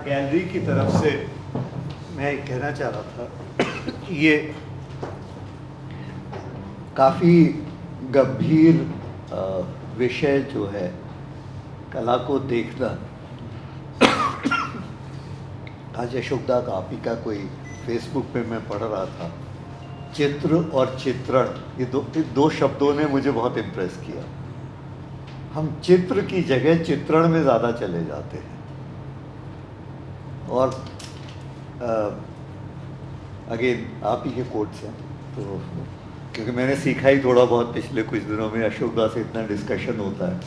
Gallery की तरफ से मैं कहना चाह रहा था कि ये काफ़ी गंभीर विषय जो है कला को देखना। आज अशोकदा कापी का कोई फेसबुक पे मैं पढ़ रहा था, चित्र और चित्रण, ये दो शब्दों ने मुझे बहुत इम्प्रेस किया। हम चित्र की जगह चित्रण में ज़्यादा चले जाते हैं और अगेन आप ही के कोट्स हैं, तो क्योंकि मैंने सीखा ही थोड़ा बहुत पिछले कुछ दिनों में, अशोकदा से इतना डिस्कशन होता है।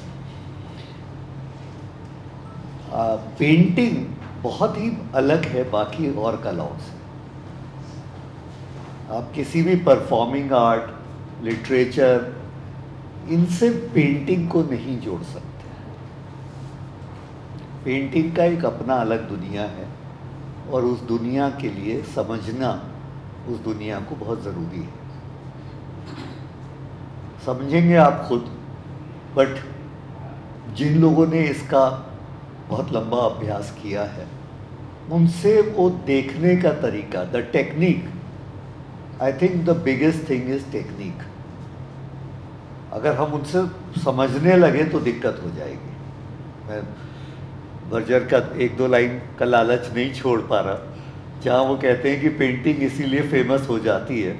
पेंटिंग बहुत ही अलग है बाकी और कलाओं से। आप किसी भी परफॉर्मिंग आर्ट, लिटरेचर, इनसे पेंटिंग को नहीं जोड़ सकते। पेंटिंग का एक अपना अलग दुनिया है और उस दुनिया के लिए समझना उस दुनिया को बहुत ज़रूरी है। समझेंगे आप खुद, बट जिन लोगों ने इसका बहुत लंबा अभ्यास किया है, उनसे वो देखने का तरीका, the technique, I think the biggest thing is technique. अगर हम उनसे समझने लगे तो दिक्कत हो जाएगी। मैं बर्जर का एक दो लाइन का लालच नहीं छोड़ पा रहा, जहाँ वो कहते हैं कि पेंटिंग इसीलिए फेमस हो जाती है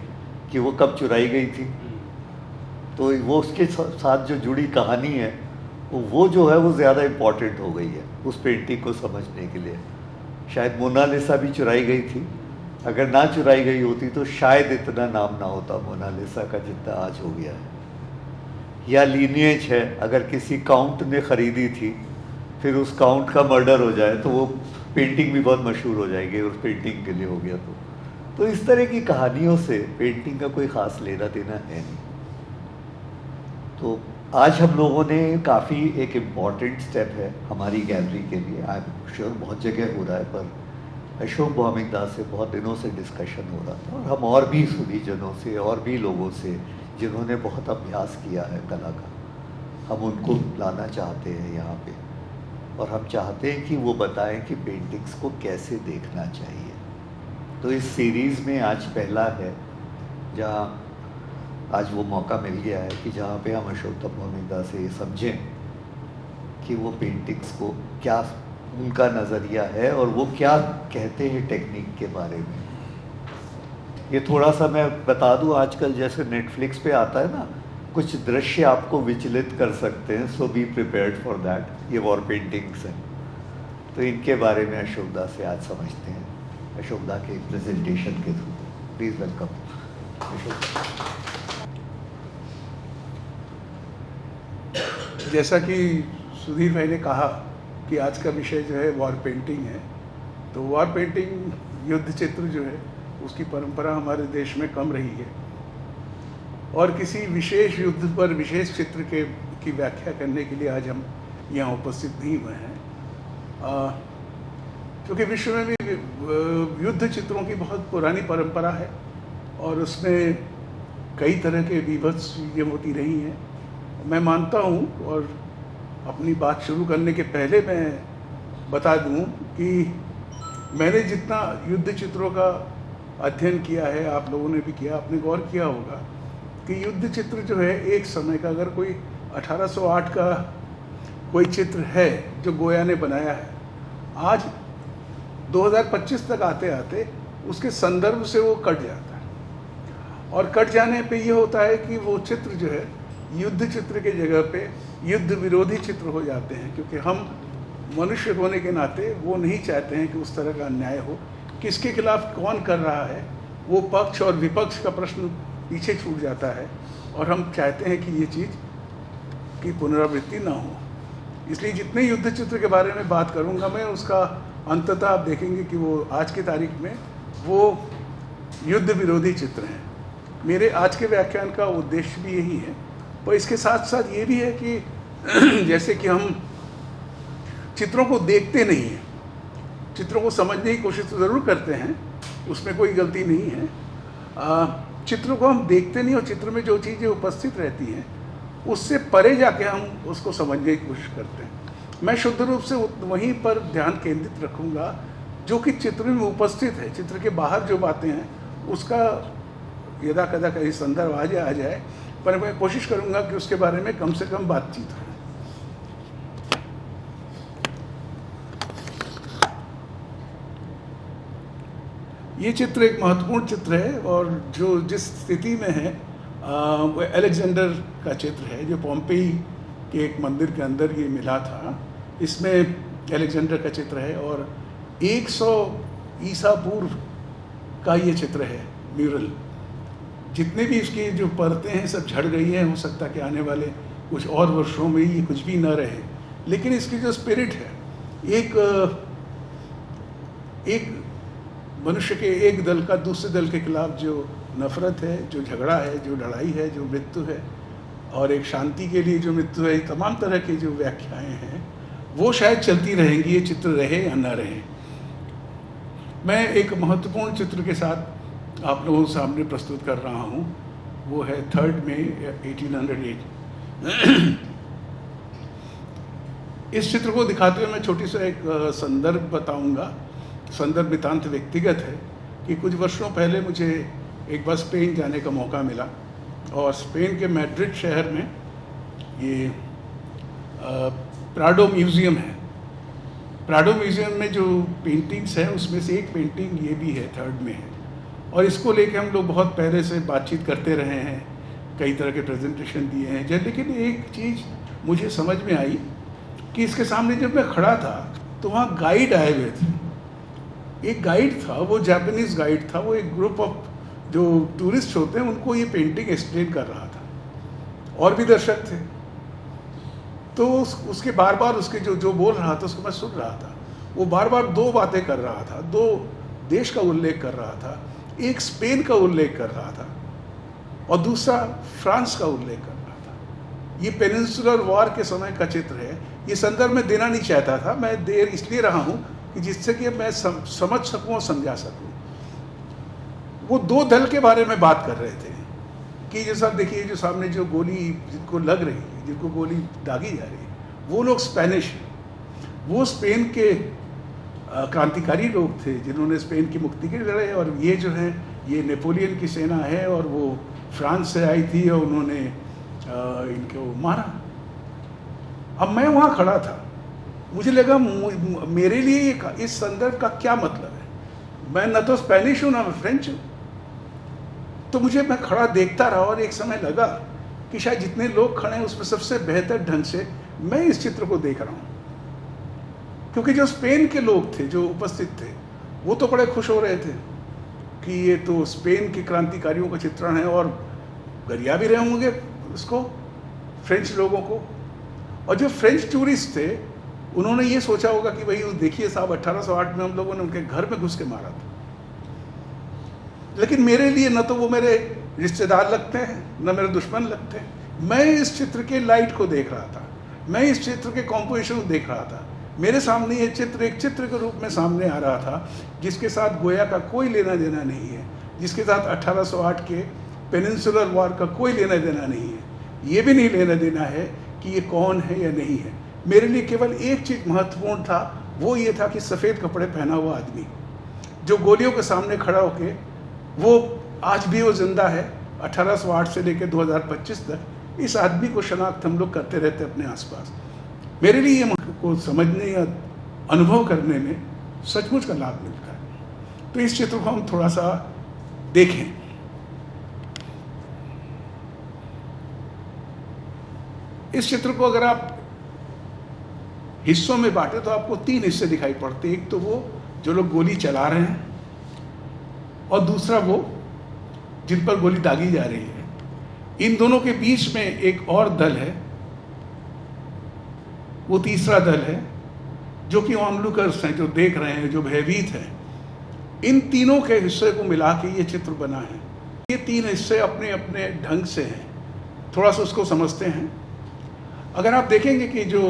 कि वो कब चुराई गई थी। तो वो उसके साथ जो जुड़ी कहानी है वो जो है वो ज़्यादा इम्पॉर्टेंट हो गई है उस पेंटिंग को समझने के लिए। शायद मोनालिसा भी चुराई गई थी, अगर ना चुराई गई होती तो शायद इतना नाम ना होता मोनालिसा का जितना आज हो गया है। या लीनिएज है, अगर किसी काउंट ने ख़रीदी थी फिर उस काउंट का मर्डर हो जाए तो वो पेंटिंग भी बहुत मशहूर हो जाएगी, उस पेंटिंग के लिए हो गया तो इस तरह की कहानियों से पेंटिंग का कोई ख़ास लेना देना है नहीं। तो आज हम लोगों ने काफ़ी एक इम्पॉर्टेंट स्टेप है हमारी गैलरी के लिए। आई एम श्योर बहुत जगह हो रहा है, पर अशोक भौमिकदास से बहुत दिनों से डिस्कशन हो रहा था और हम और भी सुधीजनों से और भी लोगों से जिन्होंने बहुत अभ्यास किया है कला का, हम उनको लाना चाहते हैं यहाँ पे। और हम चाहते हैं कि वो बताएं कि पेंटिंग्स को कैसे देखना चाहिए। तो इस सीरीज़ में आज पहला है जहाँ आज वो मौका मिल गया है कि जहाँ पे हम अशोक भौमिकदास से ये समझें कि वो पेंटिंग्स को क्या उनका नज़रिया है और वो क्या कहते हैं टेक्निक के बारे में। ये थोड़ा सा मैं बता दूं, आजकल जैसे नेटफ्लिक्स पे आता है ना, कुछ दृश्य आपको विचलित कर सकते हैं, सो बी प्रिपेयर्ड फॉर दैट। ये वॉर पेंटिंग्स हैं, तो इनके बारे में अशोकदा से आज समझते हैं, अशोकदा के प्रेजेंटेशन के थ्रू। Please welcome अशोकदा। जैसा कि सुधीर भाई ने कहा कि आज का विषय जो है वॉर पेंटिंग है, तो वॉर पेंटिंग, युद्ध चित्र जो है उसकी परंपरा हमारे देश में कम रही है और किसी विशेष युद्ध पर विशेष चित्र की व्याख्या करने के लिए आज हम यहाँ उपस्थित नहीं हुए हैं, क्योंकि विश्व में भी युद्ध चित्रों की बहुत पुरानी परंपरा है और उसमें कई तरह के विभत्स चीज़ें होती रही हैं। मैं मानता हूँ, और अपनी बात शुरू करने के पहले मैं बता दूँ कि मैंने जितना युद्ध चित्रों का अध्ययन किया है, आप लोगों ने भी किया, आपने गौर किया होगा कि युद्ध चित्र जो है एक समय का, अगर कोई 1808 का कोई चित्र है जो गोया ने बनाया है, आज 2025 तक आते आते उसके संदर्भ से वो कट जाता है। और कट जाने पे ये होता है कि वो चित्र जो है युद्ध चित्र के जगह पे युद्ध विरोधी चित्र हो जाते हैं, क्योंकि हम मनुष्य होने के नाते वो नहीं चाहते हैं कि उस तरह का अन्याय हो। किसके खिलाफ कौन कर रहा है, वो पक्ष और विपक्ष का प्रश्न पीछे छूट जाता है और हम चाहते हैं कि ये चीज़ की पुनरावृत्ति ना हो। इसलिए जितने युद्ध चित्र के बारे में बात करूंगा मैं, उसका अंततः आप देखेंगे कि वो आज की तारीख में वो युद्ध विरोधी चित्र हैं। मेरे आज के व्याख्यान का उद्देश्य भी यही है, पर इसके साथ साथ ये भी है कि जैसे कि हम चित्रों को देखते नहीं हैं, चित्रों को समझने की कोशिश तो ज़रूर करते हैं, उसमें कोई गलती नहीं है। चित्र को हम देखते नहीं और चित्र में जो चीज़ें उपस्थित रहती हैं उससे परे जाके हम उसको समझने की कोशिश करते हैं। मैं शुद्ध रूप से वहीं पर ध्यान केंद्रित रखूँगा जो कि चित्र में उपस्थित है। चित्र के बाहर जो बातें हैं उसका यदा कदा कहीं संदर्भ आ जाए, पर मैं कोशिश करूँगा कि उसके बारे में कम से कम बातचीत हो। ये चित्र एक महत्वपूर्ण चित्र है और जो जिस स्थिति में है वो अलेक्जेंडर का चित्र है, जो पोम्पेई के एक मंदिर के अंदर ये मिला था। इसमें अलेक्जेंडर का चित्र है और 100 ईसा पूर्व का ये चित्र है म्यूरल। जितने भी इसकी जो परतें हैं सब झड़ गई हैं, हो सकता है कि आने वाले कुछ और वर्षों में ये कुछ भी न रहे, लेकिन इसकी जो स्पिरिट है, एक मनुष्य के एक दल का दूसरे दल के खिलाफ जो नफरत है, जो झगड़ा है, जो लड़ाई है, जो मृत्यु है, और एक शांति के लिए जो मृत्यु है, तमाम तरह की जो व्याख्याएं हैं वो शायद चलती रहेंगी, ये चित्र रहे या न रहे। मैं एक महत्वपूर्ण चित्र के साथ आप लोगों के सामने प्रस्तुत कर रहा हूँ, वो है 3 मई 1808। इस चित्र को दिखाते हुए मैं छोटी सा एक संदर्भ बताऊंगा। संदर्भ नितांत व्यक्तिगत है कि कुछ वर्षों पहले मुझे एक बार स्पेन जाने का मौका मिला और स्पेन के मैड्रिड शहर में ये प्राडो म्यूज़ियम है। प्राडो म्यूज़ियम में जो पेंटिंग्स हैं उसमें से एक पेंटिंग ये भी है, 3 में है, और इसको लेके हम लोग बहुत पहले से बातचीत करते रहे हैं, कई तरह के प्रेजेंटेशन दिए हैं। लेकिन एक चीज़ मुझे समझ में आई कि इसके सामने जब मैं खड़ा था तो वहाँ गाइड आए हुए थे। एक गाइड था, वो जापानीज़ गाइड था, वो एक ग्रुप ऑफ जो टूरिस्ट होते हैं उनको ये पेंटिंग एक्सप्लेन कर रहा था, और भी दर्शक थे। तो उसके बार बार उसके जो बोल रहा था उसको मैं सुन रहा था। वो बार बार 2 बातें कर रहा था, 2 देश का उल्लेख कर रहा था। एक स्पेन का उल्लेख कर रहा था और दूसरा फ्रांस का उल्लेख कर रहा था। ये पेनिनसुलर वॉर के समय का चित्र है। ये संदर्भ में देना नहीं चाहता था, मैं दे इसलिए रहा हूँ कि जिससे कि मैं समझ सकूँ और समझा सकूँ। वो 2 दल के बारे में बात कर रहे थे कि जैसा देखिए, जो सामने जो गोली जिनको लग रही है, जिनको गोली दागी जा रही है, वो लोग स्पेनिश हैं। वो स्पेन के क्रांतिकारी लोग थे जिन्होंने स्पेन की मुक्ति के लिए लड़े, और ये जो है ये नेपोलियन की सेना है और वो फ्रांस से आई थी और उन्होंने इनको मारा। अब मैं वहाँ खड़ा था, मुझे लगा मेरे लिए इस संदर्भ का क्या मतलब है। मैं न तो स्पेनिश हूँ ना मैं फ्रेंच हूँ। तो मैं खड़ा देखता रहा और एक समय लगा कि शायद जितने लोग खड़े हैं उसमें सबसे बेहतर ढंग से मैं इस चित्र को देख रहा हूँ, क्योंकि जो स्पेन के लोग थे जो उपस्थित थे वो तो बड़े खुश हो रहे थे कि ये तो स्पेन के क्रांतिकारियों का चित्रण है, और गरिया भी रहे होंगे उसको फ्रेंच लोगों को। और जो फ्रेंच टूरिस्ट थे उन्होंने ये सोचा होगा कि भाई देखिए साहब 1808 में हम लोगों ने उनके घर में घुस के मारा था। लेकिन मेरे लिए न तो वो मेरे रिश्तेदार लगते हैं न मेरे दुश्मन लगते हैं। मैं इस चित्र के लाइट को देख रहा था, मैं इस चित्र के कॉम्पोजिशन को देख रहा था। मेरे सामने ये चित्र एक चित्र के रूप में सामने आ रहा था जिसके साथ गोया का कोई लेना देना नहीं है, जिसके साथ 1808 के पेनिनसुलर वॉर का कोई लेना देना नहीं है। ये भी नहीं लेना देना है कि ये कौन है या नहीं है। मेरे लिए केवल एक चीज़ महत्वपूर्ण था, वो ये था कि सफ़ेद कपड़े पहना हुआ आदमी जो गोलियों के सामने खड़ा होके, वो आज भी वो जिंदा है। 1808 से लेकर 2025 तक इस आदमी को शनाख्त हम लोग करते रहते अपने आसपास। मेरे लिए ये को समझने या अनुभव करने में सचमुच का लाभ मिलता है। तो इस चित्र को हम थोड़ा सा देखें। इस चित्र को अगर आप हिस्सों में बांटे तो आपको 3 हिस्से दिखाई पड़ते। एक तो वो जो लोग गोली चला रहे हैं, और दूसरा वो जिन पर गोली दागी जा रही है। इन दोनों के बीच में एक और दल है, वो तीसरा दल है जो कि ऑनलुकर्स हैं, जो देख रहे हैं, जो भयभीत हैं। इन तीनों के हिस्से को मिला के ये चित्र बना है। ये 3 हिस्से अपने अपने ढंग से हैं, थोड़ा सा उसको समझते हैं। अगर आप देखेंगे कि जो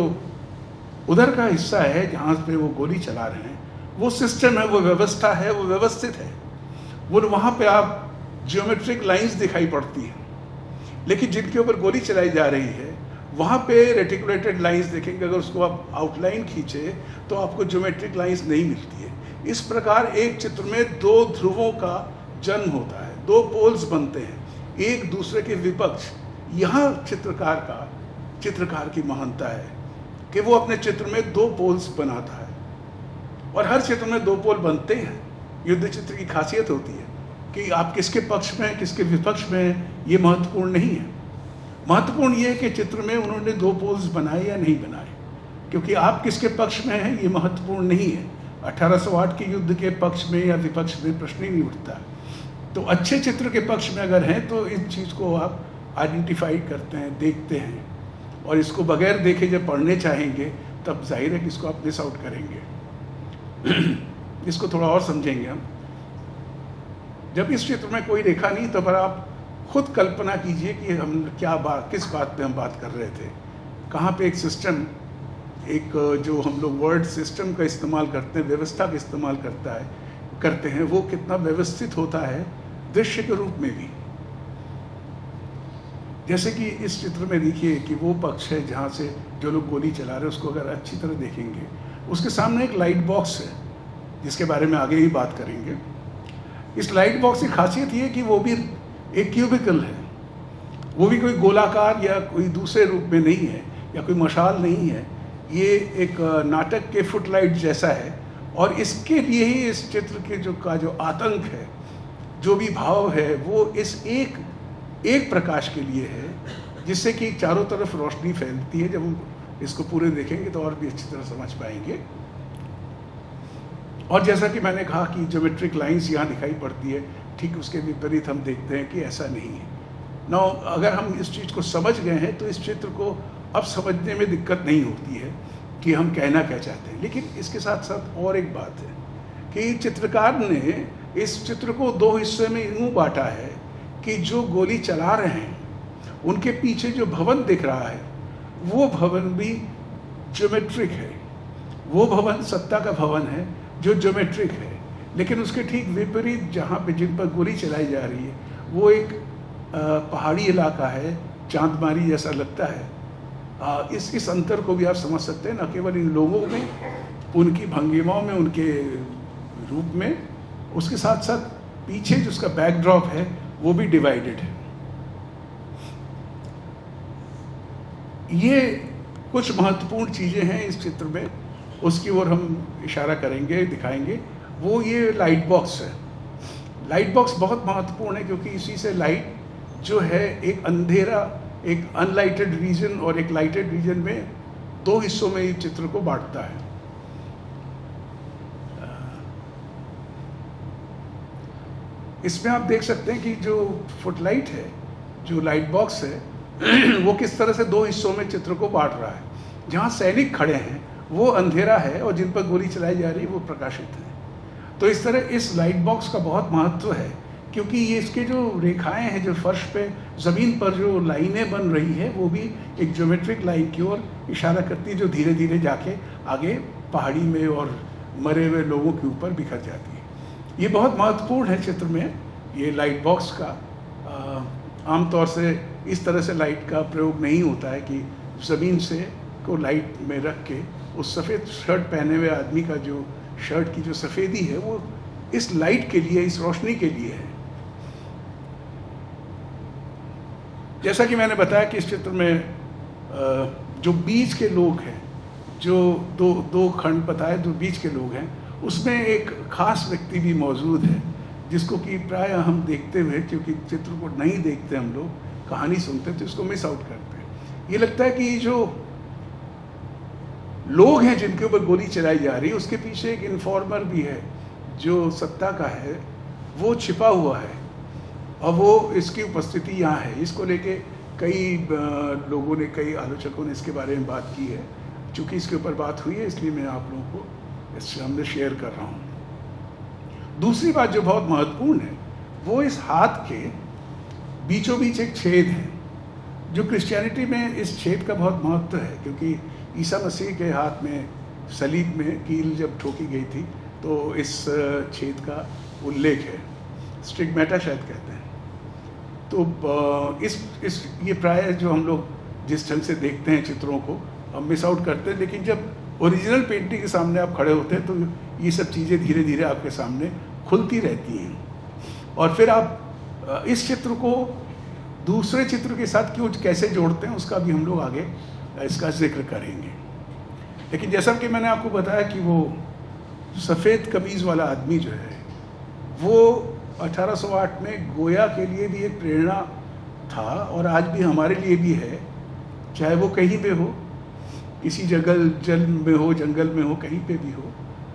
उधर का हिस्सा है जहाँ पे वो गोली चला रहे हैं, वो सिस्टम है, वो व्यवस्था है, वो व्यवस्थित है। वो वहाँ पे आप जियोमेट्रिक लाइंस दिखाई पड़ती हैं। लेकिन जिनके ऊपर गोली चलाई जा रही है वहाँ पे रेटिकुलेटेड लाइंस देखेंगे, अगर उसको आप आउटलाइन खींचे तो आपको ज्योमेट्रिक लाइंस नहीं मिलती है। इस प्रकार एक चित्र में दो ध्रुवों का जन्म होता है, दो पोल्स बनते हैं, एक दूसरे के विपक्ष। यहाँ चित्रकार की महानता है कि वो अपने चित्र में दो पोल्स बनाता है, और हर चित्र में दो पोल बनते हैं। युद्ध चित्र की खासियत होती है कि आप किसके पक्ष में किसके विपक्ष में, ये महत्वपूर्ण नहीं है। महत्वपूर्ण ये है कि चित्र में उन्होंने दो पोल्स बनाए या नहीं बनाए, क्योंकि आप किसके पक्ष में हैं ये महत्वपूर्ण नहीं है। 1808 के युद्ध के पक्ष में या विपक्ष में प्रश्न ही नहीं उठता। तो अच्छे चित्र के पक्ष में अगर हैं तो इस चीज़ को आप आइडेंटिफाई करते हैं, देखते हैं, और इसको बगैर देखे जब पढ़ने चाहेंगे तब जाहिर है कि इसको आप मिस आउट करेंगे। इसको थोड़ा और समझेंगे हम। जब इस चित्र में कोई रेखा नहीं, तो पर आप खुद कल्पना कीजिए कि हम किस बात पे हम बात कर रहे थे। कहाँ पे एक सिस्टम, एक जो हम लोग वर्ड सिस्टम का इस्तेमाल करते हैं, व्यवस्था का इस्तेमाल करते हैं, वो कितना व्यवस्थित होता है दृश्य के रूप में भी। जैसे कि इस चित्र में देखिए कि वो पक्ष है जहाँ से जो लोग गोली चला रहे हैं, उसको अगर अच्छी तरह देखेंगे, उसके सामने एक लाइट बॉक्स है जिसके बारे में आगे ही बात करेंगे। इस लाइट बॉक्स की खासियत ये है कि वो भी एक क्यूबिकल है, वो भी कोई गोलाकार या कोई दूसरे रूप में नहीं है, या कोई मशाल नहीं है। ये एक नाटक के फुटलाइट जैसा है, और इसके लिए ही इस चित्र के जो आतंक है, जो भी भाव है, वो इस एक प्रकाश के लिए है, जिससे कि चारों तरफ रोशनी फैलती है। जब हम इसको पूरे देखेंगे तो और भी अच्छी तरह समझ पाएंगे। और जैसा कि मैंने कहा कि ज्योमेट्रिक लाइंस यहाँ दिखाई पड़ती है, ठीक उसके विपरीत हम देखते हैं कि ऐसा नहीं है। नौ अगर हम इस चीज़ को समझ गए हैं तो इस चित्र को अब समझने में दिक्कत नहीं होती है कि हम कहना क्या चाहते हैं। लेकिन इसके साथ साथ और एक बात है कि चित्रकार ने इस चित्र को दो हिस्से में यूँ बांटा है कि जो गोली चला रहे हैं उनके पीछे जो भवन दिख रहा है, वो भवन भी ज्योमेट्रिक है। वो भवन सत्ता का भवन है जो ज्योमेट्रिक है, लेकिन उसके ठीक विपरीत जहाँ पे जिन पर गोली चलाई जा रही है, वो एक पहाड़ी इलाका है, चांदमारी जैसा लगता है। इस अंतर को भी आप समझ सकते हैं, न केवल इन लोगों में, उनकी भंगिमाओं में, उनके रूप में, उसके साथ साथ पीछे जिसका बैकड्रॉप है वो भी डिवाइडेड है। ये कुछ महत्वपूर्ण चीज़ें हैं इस चित्र में, उसकी ओर हम इशारा करेंगे, दिखाएंगे। वो ये लाइट बॉक्स है। लाइट बॉक्स बहुत महत्वपूर्ण है क्योंकि इसी से लाइट जो है एक अंधेरा, एक अनलाइटेड रीजन और एक लाइटेड रीजन में दो हिस्सों में इस चित्र को बांटता है। इसमें आप देख सकते हैं कि जो फुटलाइट है, जो लाइट बॉक्स है, वो किस तरह से दो हिस्सों में चित्र को बांट रहा है। जहाँ सैनिक खड़े हैं वो अंधेरा है, और जिन पर गोली चलाई जा रही है वो प्रकाशित है। तो इस तरह इस लाइट बॉक्स का बहुत महत्व है, क्योंकि ये इसके जो रेखाएं हैं, जो फर्श पे, ज़मीन पर जो लाइनें बन रही है, वो भी एक ज्योमेट्रिक लाइन की ओर इशारा करती है, जो धीरे धीरे जाके आगे पहाड़ी में और मरे हुए लोगों के ऊपर बिखर जाती है। ये बहुत महत्वपूर्ण है चित्र में, ये लाइट बॉक्स का। आमतौर से इस तरह से लाइट का प्रयोग नहीं होता है कि ज़मीन से को लाइट में रख के उस सफ़ेद शर्ट पहने हुए आदमी का जो शर्ट की जो सफ़ेदी है वो इस लाइट के लिए, इस रोशनी के लिए है। जैसा कि मैंने बताया कि इस चित्र में जो बीच के लोग हैं, जो दो खंड बताए, जो बीच के लोग हैं, उसमें एक खास व्यक्ति भी मौजूद है जिसको कि प्राय हम देखते हुए, क्योंकि चित्र को नहीं देखते हम लोग, कहानी सुनते तो इसको मिस आउट करते हैं। ये लगता है कि ये जो लोग हैं जिनके ऊपर गोली चलाई जा रही है, उसके पीछे एक इन्फॉर्मर भी है जो सत्ता का है, वो छिपा हुआ है, और वो इसकी उपस्थिति यहाँ है। इसको लेके कई लोगों ने, कई आलोचकों ने इसके बारे में बात की है। चूँकि इसके ऊपर बात हुई है, इसलिए मैं आप लोगों को इस सामने शेयर कर रहा हूँ। दूसरी बात जो बहुत महत्वपूर्ण है, वो इस हाथ के बीचों बीच एक छेद है, जो क्रिश्चियनिटी में इस छेद का बहुत महत्व है, क्योंकि ईसा मसीह के हाथ में सलीब में कील जब ठोकी गई थी तो इस छेद का उल्लेख है, स्टिग्मेटा शायद कहते हैं। तो ये प्राय जो हम लोग जिस ढंग से देखते हैं चित्रों को हम मिस आउट करते हैं, लेकिन जब ओरिजिनल पेंटिंग के सामने आप खड़े होते हैं तो ये सब चीज़ें धीरे धीरे आपके सामने खुलती रहती हैं। और फिर आप इस चित्र को दूसरे चित्र के साथ क्यों कैसे जोड़ते हैं उसका भी हम लोग आगे इसका जिक्र करेंगे। लेकिन जैसा कि मैंने आपको बताया कि वो सफ़ेद कमीज़ वाला आदमी जो है वो 1808 में गोया के लिए भी एक प्रेरणा था और आज भी हमारे लिए भी है। चाहे वो कहीं पे हो, किसी जल में हो, जंगल में हो, कहीं पे भी हो,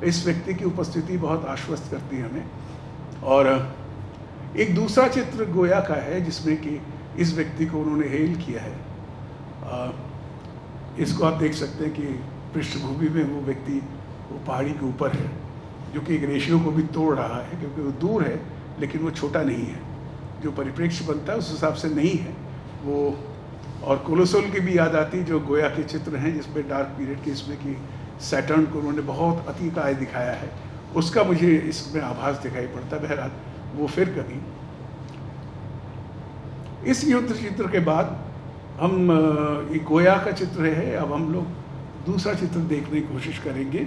इस व्यक्ति की उपस्थिति बहुत आश्वस्त करती है हमें। और एक दूसरा चित्र गोया का है जिसमें कि इस व्यक्ति को उन्होंने हेल किया है। इसको आप देख सकते हैं कि पृष्ठभूमि में वो व्यक्ति वो पहाड़ी के ऊपर है, जो कि एक रेशियो को भी तोड़ रहा है, क्योंकि वो दूर है लेकिन वो छोटा नहीं है। जो परिप्रेक्ष्य बनता है उस हिसाब से नहीं है वो। और कोलोसोल की भी याद आती, जो गोया के चित्र हैं जिसमें डार्क पीरियड के, इसमें कि सैटर्न को उन्होंने बहुत अतिकाय दिखाया है, उसका मुझे इसमें आभास दिखाई पड़ता है। बहरहाल वो फिर कभी। इस युद्ध चित्र के बाद हम ये गोया का चित्र है, अब हम लोग दूसरा चित्र देखने की कोशिश करेंगे,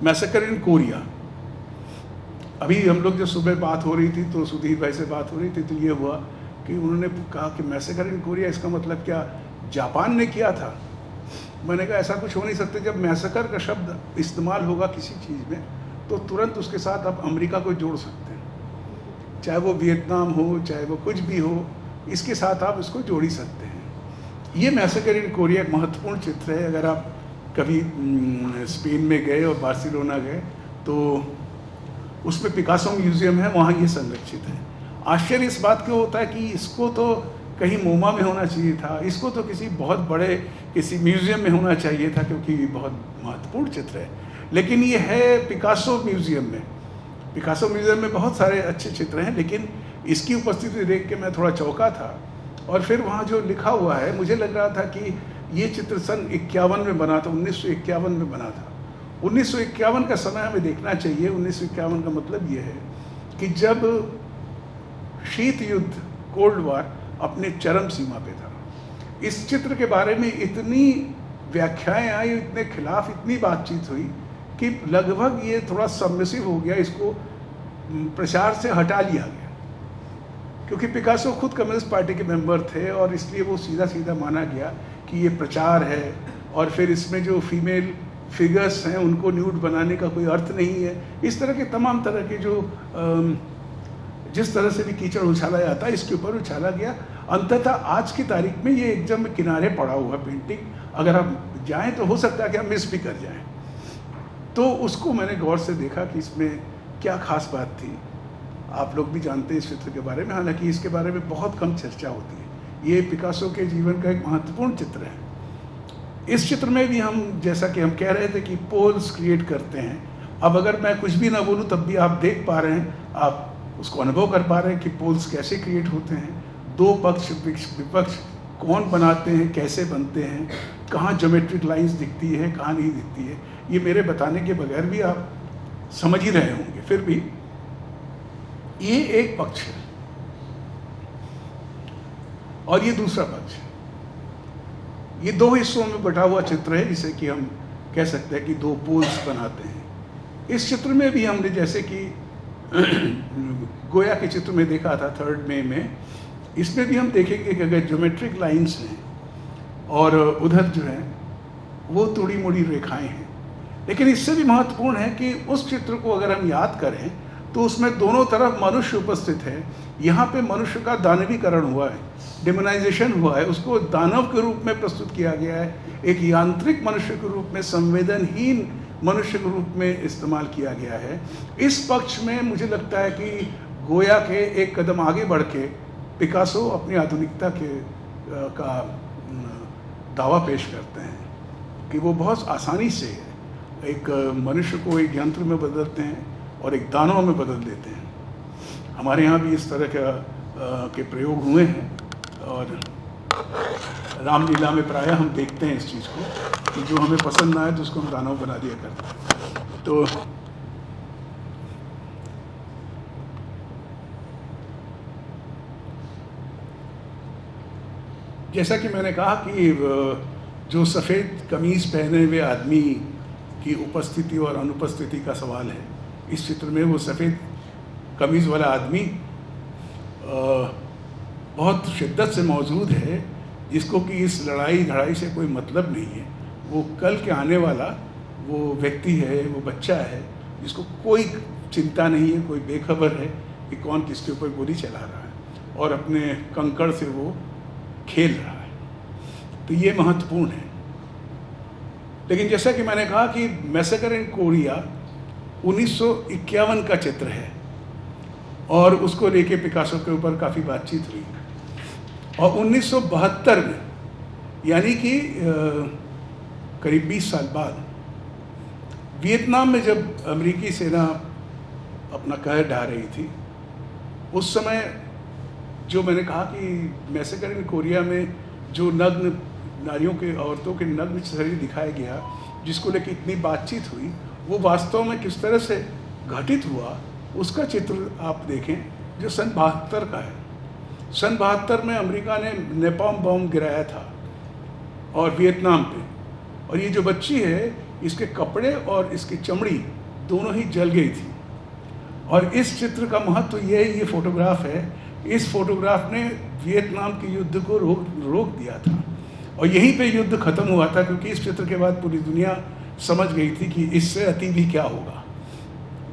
मैसेकर इन कोरिया। अभी हम लोग जब सुबह बात हो रही थी तो सुधीर भाई से बात हो रही थी तो ये हुआ कि उन्होंने कहा कि मैसेकर इन कोरिया, इसका मतलब क्या जापान ने किया था? मैंने कहा ऐसा कुछ हो नहीं सकता। जब मैसेकर का शब्द इस्तेमाल होगा किसी चीज़ में तो तुरंत उसके साथ आप अमेरिका को जोड़ सकते हैं, चाहे वो वियतनाम हो, चाहे वो कुछ भी हो, इसके साथ आप इसको जोड़ ही सकते हैं। ये मैसेकर इन कोरिया एक महत्वपूर्ण चित्र है। अगर आप कभी स्पेन में गए और बार्सिलोना गए तो उसमें पिकासो म्यूज़ियम है, वहाँ ये संरक्षित है। आश्चर्य इस बात क्यों होता है कि इसको तो कहीं मोमा में होना चाहिए था, इसको तो किसी बहुत बड़े किसी म्यूज़ियम में होना चाहिए था, क्योंकि ये बहुत महत्वपूर्ण चित्र है। लेकिन ये है पिकासो म्यूज़ियम में। पिकासो म्यूज़ियम में बहुत सारे अच्छे चित्र हैं, लेकिन इसकी उपस्थिति देख के मैं थोड़ा चौंका था। और फिर वहाँ जो लिखा हुआ है, मुझे लग रहा था कि ये चित्र सन 51 में बना था, 1951 में बना था। 1951 का समय हमें देखना चाहिए। 1951 का मतलब ये है कि जब शीत युद्ध, कोल्ड वार अपने चरम सीमा पे था। इस चित्र के बारे में इतनी व्याख्याएं आई, इतने खिलाफ इतनी बातचीत हुई कि लगभग ये थोड़ा सबमिसिव हो गया, इसको प्रचार से हटा लिया गया, क्योंकि पिकासो खुद कम्युनिस्ट पार्टी के मेंबर थे और इसलिए वो सीधा सीधा माना गया कि ये प्रचार है। और फिर इसमें जो फीमेल फिगर्स हैं उनको न्यूड बनाने का कोई अर्थ नहीं है। इस तरह के तमाम तरह के जो जिस तरह से भी कीचड़ उछाला जाता है, इसके ऊपर उछाला गया। अंततः आज की तारीख में ये एकदम किनारे पड़ा हुआ पेंटिंग, अगर हम जाएं तो हो सकता है कि हम मिस भी कर जाएं। तो उसको मैंने गौर से देखा कि इसमें क्या खास बात थी। आप लोग भी जानते हैं इस चित्र के बारे में, हालांकि इसके बारे में बहुत कम चर्चा होती है। ये पिकासो के जीवन का एक महत्वपूर्ण चित्र है। इस चित्र में भी हम, जैसा कि हम कह रहे थे कि पोल्स क्रिएट करते हैं, अब अगर मैं कुछ भी ना बोलूं तब भी आप देख पा रहे हैं, आप उसको अनुभव कर पा रहे हैं कि पोल्स कैसे क्रिएट होते हैं, दो पक्ष विपक्ष कौन बनाते हैं, कैसे बनते हैं, कहाँ ज्योमेट्रिक लाइंस दिखती है, कहाँ नहीं दिखती है। ये मेरे बताने के बगैर भी आप समझ ही रहे होंगे। फिर भी ये एक पक्ष है और ये दूसरा पक्ष है। ये दो हिस्सों में बटा हुआ चित्र है, जिसे कि हम कह सकते हैं कि दो पोल्स बनाते हैं। इस चित्र में भी हमने, जैसे कि गोया के चित्र में देखा था 3 मई में, इसमें भी हम देखेंगे कि अगर ज्योमेट्रिक लाइंस हैं और उधर जो है वो थोड़ी मोड़ी रेखाएं हैं। लेकिन इससे भी महत्वपूर्ण है कि उस चित्र को अगर हम याद करें तो उसमें दोनों तरफ मनुष्य उपस्थित है। यहाँ पे मनुष्य का दानवीकरण हुआ है, डेमोनाइजेशन हुआ है, उसको दानव के रूप में प्रस्तुत किया गया है, एक यांत्रिक मनुष्य के रूप में, संवेदनहीन मनुष्य के रूप में इस्तेमाल किया गया है। इस पक्ष में मुझे लगता है कि गोया के एक कदम आगे बढ़ के पिकासो अपनी आधुनिकता का दावा पेश करते हैं कि वो बहुत आसानी से एक मनुष्य को एक यंत्र में बदलते हैं और एक दानव में बदल देते हैं। हमारे यहाँ भी इस तरह के प्रयोग हुए हैं और रामलीला में प्रायः हम देखते हैं इस चीज़ को कि जो हमें पसंद ना आए तो उसको हम दानव बना दिया करते हैं। तो जैसा कि मैंने कहा कि जो सफ़ेद कमीज़ पहने हुए आदमी की उपस्थिति और अनुपस्थिति का सवाल है, इस चित्र में वो सफ़ेद कमीज़ वाला आदमी बहुत शिद्दत से मौजूद है, जिसको कि इस लड़ाई से कोई मतलब नहीं है। वो कल के आने वाला वो व्यक्ति है, वो बच्चा है, जिसको कोई चिंता नहीं है, कोई बेखबर है कि कौन किसके ऊपर गोली चला रहा है, और अपने कंकड़ से वो खेल रहा है। तो ये महत्वपूर्ण है। लेकिन जैसा कि मैंने कहा कि मैसेकर इन कोरिया 1951 का चित्र है, और उसको लेके पिकासो के ऊपर काफ़ी बातचीत हुई। और 1972 में, यानी कि करीब 20 साल बाद, वियतनाम में जब अमेरिकी सेना अपना कहर ढा रही थी, उस समय जो मैंने कहा कि मैसेकर इन कोरिया में जो नग्न नारियों के, औरतों के नग्न शरीर दिखाया गया, जिसको लेकर इतनी बातचीत हुई, वो वास्तव में किस तरह से घटित हुआ, उसका चित्र आप देखें, जो सन 72 का है। सन 72 में अमेरिका ने नेपॉम बम गिराया था और वियतनाम पे, और ये जो बच्ची है, इसके कपड़े और इसकी चमड़ी दोनों ही जल गई थी। और इस चित्र का महत्व ये फोटोग्राफ है। इस फोटोग्राफ ने वियतनाम के युद्ध को रोक दिया था, और यहीं पे युद्ध खत्म हुआ था, क्योंकि इस चित्र के बाद पूरी दुनिया समझ गई थी कि इससे अति भी क्या होगा,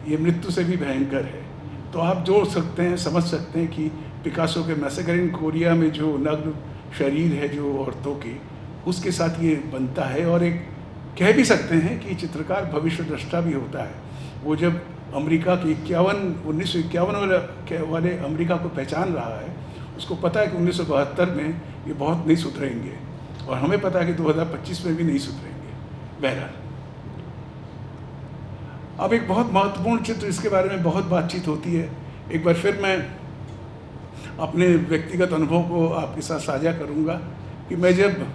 ये मृत्यु से भी भयंकर है। तो आप जोड़ सकते हैं, समझ सकते हैं कि पिकासो के मैसेकर इन कोरिया में जो नग्न शरीर है जो औरतों की, उसके साथ ये बनता है। और एक कह भी सकते हैं कि चित्रकार भविष्य दृष्टा भी होता है। वो जब अमेरिका की 1951 वाले अमेरिका को पहचान रहा है, उसको पता है कि 1972 में ये बहुत नहीं सुधरेंगे, और हमें पता है कि 2025 में भी नहीं सुधरेंगे। बहरहाल, अब एक बहुत महत्वपूर्ण चित्र, इसके बारे में बहुत बातचीत होती है। एक बार फिर मैं अपने व्यक्तिगत अनुभव को आपके साथ साझा करूंगा कि मैं जब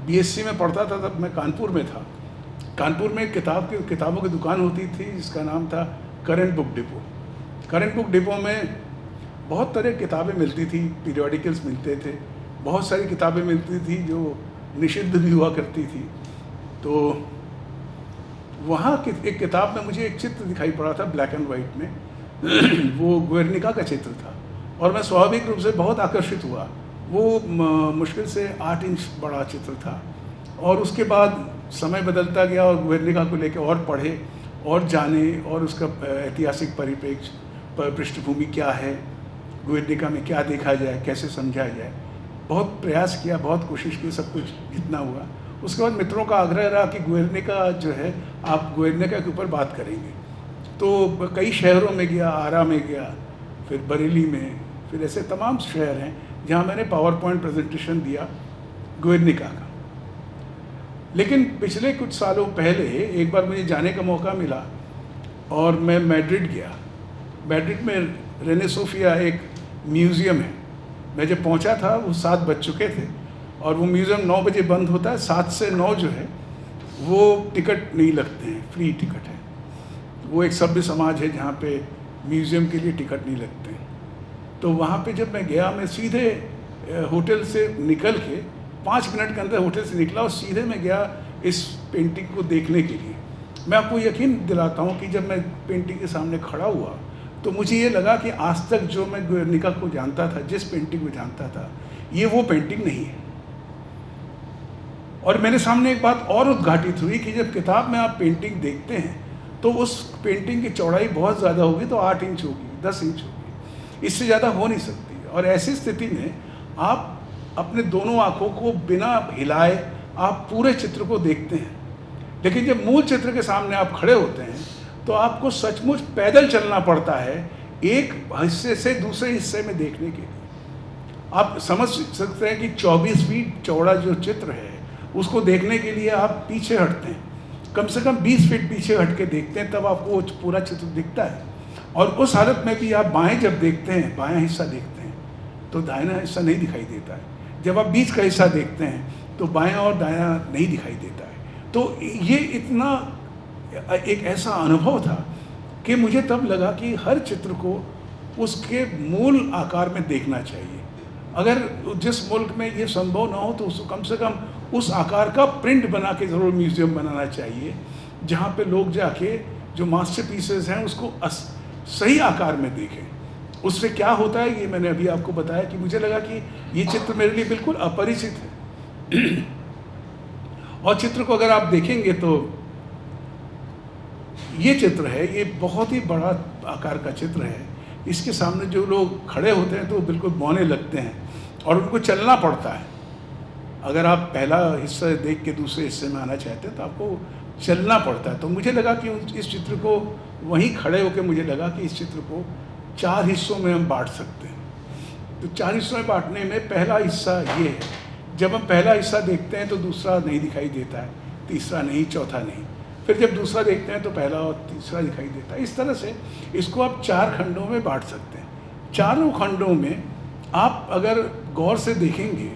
बीएससी में पढ़ता था, तब मैं कानपुर में था। कानपुर में किताबों की दुकान होती थी, जिसका नाम था current book depot. Current book depot में बहुत तरह की किताबें मिलती थी, पीरियडिकल्स मिलते थे, बहुत सारी किताबें मिलती थी जो निषिद्ध भी हुआ करती थी। तो वहाँ एक किताब में मुझे एक चित्र दिखाई पड़ा था, ब्लैक एंड वाइट में। वो गुएर्निका का चित्र था, और मैं स्वाभाविक रूप से बहुत आकर्षित हुआ। वो मुश्किल से 8 इंच बड़ा चित्र था। और उसके बाद समय बदलता गया, और गुएर्निका को लेकर और पढ़े और जाने, और उसका ऐतिहासिक परिप्रेक्ष्य, पृष्ठभूमि क्या है, गुएर्निका में क्या देखा जाए, कैसे समझा जाए। बहुत प्रयास किया, बहुत कोशिश की, सब कुछ जितना हुआ। उसके बाद मित्रों का आग्रह रहा कि गुएर्निका जो है, आप गुएर्निका के ऊपर बात करेंगे। तो कई शहरों में गया, आरा में गया, फिर बरेली में, फिर ऐसे तमाम शहर हैं जहाँ मैंने पावर पॉइंट प्रेजेंटेशन दिया गुएर्निका का। लेकिन पिछले कुछ सालों पहले एक बार मुझे जाने का मौका मिला, और मैं मैड्रिड गया। मैड्रिड में रेने सोफिया एक म्यूज़ियम है। मैं जब पहुंचा था, वो 7 बज चुके थे, और वो म्यूज़ियम 9 बजे बंद होता है। 7 से 9 जो है वो टिकट नहीं लगते हैं, फ्री टिकट है। वो एक सभ्य समाज है जहाँ पे म्यूज़ियम के लिए टिकट नहीं लगते हैं। तो वहाँ पे जब मैं गया, मैं सीधे होटल से निकल के 5 मिनट के अंदर होटल से निकला, और सीधे मैं गया इस पेंटिंग को देखने के लिए। मैं आपको यकीन दिलाता हूँ कि जब मैं पेंटिंग के सामने खड़ा हुआ, तो मुझे ये लगा कि आज तक जो मैं गुएर्निका को जानता था, जिस पेंटिंग को जानता था, ये वो पेंटिंग नहीं है। और मेरे सामने एक बात और उद्घाटित हुई कि जब किताब में आप पेंटिंग देखते हैं, तो उस पेंटिंग की चौड़ाई बहुत ज़्यादा होगी, तो 8 इंच होगी, 10 इंच होगी, इससे ज़्यादा हो नहीं सकती। और ऐसी स्थिति में आप अपने दोनों आँखों को बिना हिलाए आप पूरे चित्र को देखते हैं। लेकिन जब मूल चित्र के सामने आप खड़े होते हैं, तो आपको सचमुच पैदल चलना पड़ता है, एक हिस्से से दूसरे हिस्से में देखने के लिए। आप समझ सकते हैं कि 24 फीट चौड़ा जो चित्र है, उसको देखने के लिए आप पीछे हटते हैं, कम से कम 20 फीट पीछे हट के देखते हैं, तब आपको पूरा चित्र दिखता है। और उस हालत में भी आप बाएं जब देखते हैं, बायां हिस्सा देखते हैं, तो दाहिना हिस्सा नहीं दिखाई देता है। जब आप बीच का हिस्सा देखते हैं, तो बायां और दायां नहीं दिखाई देता है। तो ये इतना एक ऐसा अनुभव था कि मुझे तब लगा कि हर चित्र को उसके मूल आकार में देखना चाहिए। अगर जिस मुल्क में ये संभव ना हो तो उसको कम से कम उस आकार का प्रिंट बना के ज़रूर म्यूज़ियम बनाना चाहिए, जहाँ पे लोग जाके जो मास्टरपीसेस हैं उसको सही आकार में देखें। उससे क्या होता है ये मैंने अभी आपको बताया कि मुझे लगा कि ये चित्र मेरे लिए बिल्कुल अपरिचित है। और चित्र को अगर आप देखेंगे तो ये चित्र है, ये बहुत ही बड़ा आकार का चित्र है। इसके सामने जो लोग खड़े होते हैं तो वो बिल्कुल बौने लगते हैं और उनको चलना पड़ता है। अगर आप पहला हिस्सा देख के दूसरे हिस्से में आना चाहते हैं तो आपको चलना पड़ता है। तो मुझे लगा कि इस चित्र को वहीं खड़े होकर मुझे लगा कि इस चित्र को 4 हिस्सों में हम बांट सकते हैं। तो 4 हिस्सों में बांटने में पहला हिस्सा ये है, जब हम पहला हिस्सा देखते हैं तो दूसरा नहीं दिखाई देता है, तीसरा नहीं, चौथा नहीं। फिर जब दूसरा देखते हैं तो पहला और तीसरा दिखाई देता है। इस तरह से इसको आप 4 खंडों में बांट सकते हैं। चारों खंडों में आप अगर गौर से देखेंगे,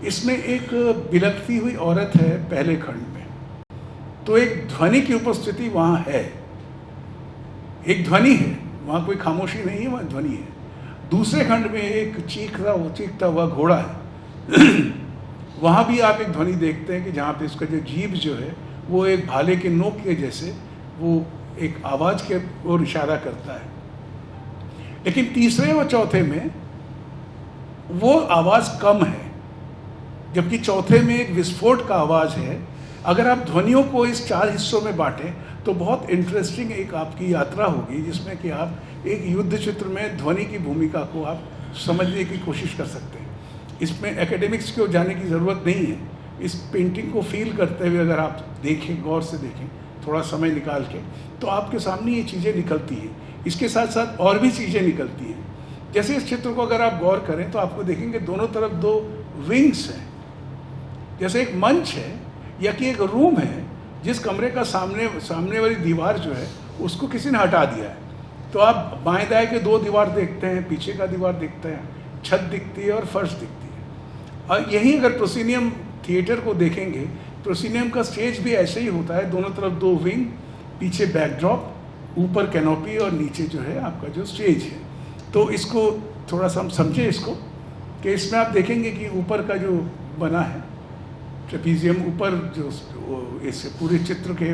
इसमें एक बिलखती हुई औरत है पहले खंड में, तो एक ध्वनि की उपस्थिति वहाँ है, एक ध्वनि है वहाँ, कोई खामोशी नहीं है, वहाँ ध्वनि है। दूसरे खंड में एक चीखता हुआ घोड़ा है। वहाँ भी आप एक ध्वनि देखते हैं कि जहाँ पे उसका जो जीभ जो है वो एक भाले के नोक के जैसे वो एक आवाज़ के ओर इशारा करता है। लेकिन तीसरे और चौथे में वो आवाज़ कम है, जबकि चौथे में एक विस्फोट का आवाज़ है। अगर आप ध्वनियों को इस 4 हिस्सों में बांटें तो बहुत इंटरेस्टिंग एक आपकी यात्रा होगी, जिसमें कि आप एक युद्ध चित्र में ध्वनि की भूमिका को आप समझने की कोशिश कर सकते हैं। इसमें एकेडमिक्स को जाने की ज़रूरत नहीं है। इस पेंटिंग को फील करते हुए अगर आप देखें, गौर से देखें, थोड़ा समय निकाल के, तो आपके सामने ये चीज़ें निकलती हैं। इसके साथ साथ और भी चीज़ें निकलती हैं। जैसे इस चित्र को अगर आप गौर करें तो आपको देखेंगे दोनों तरफ 2 विंग्स हैं, जैसे एक मंच है या कि एक रूम है जिस कमरे का सामने वाली दीवार जो है उसको किसी ने हटा दिया है। तो आप बाएं दाएं के 2 दीवार देखते हैं, पीछे का दीवार देखते हैं, छत दिखती है और फर्श दिखती है। और यहीं अगर प्रोसिनियम थिएटर को देखेंगे, प्रोसिनियम का स्टेज भी ऐसे ही होता है, दोनों तरफ 2 विंग, पीछे बैकड्रॉप, ऊपर कैनोपी और नीचे जो है आपका जो स्टेज है। तो इसको थोड़ा सा हम समझें इसको, कि इसमें आप देखेंगे कि ऊपर का जो बना है ट्रेपीजियम, ऊपर जो इस पूरे चित्र के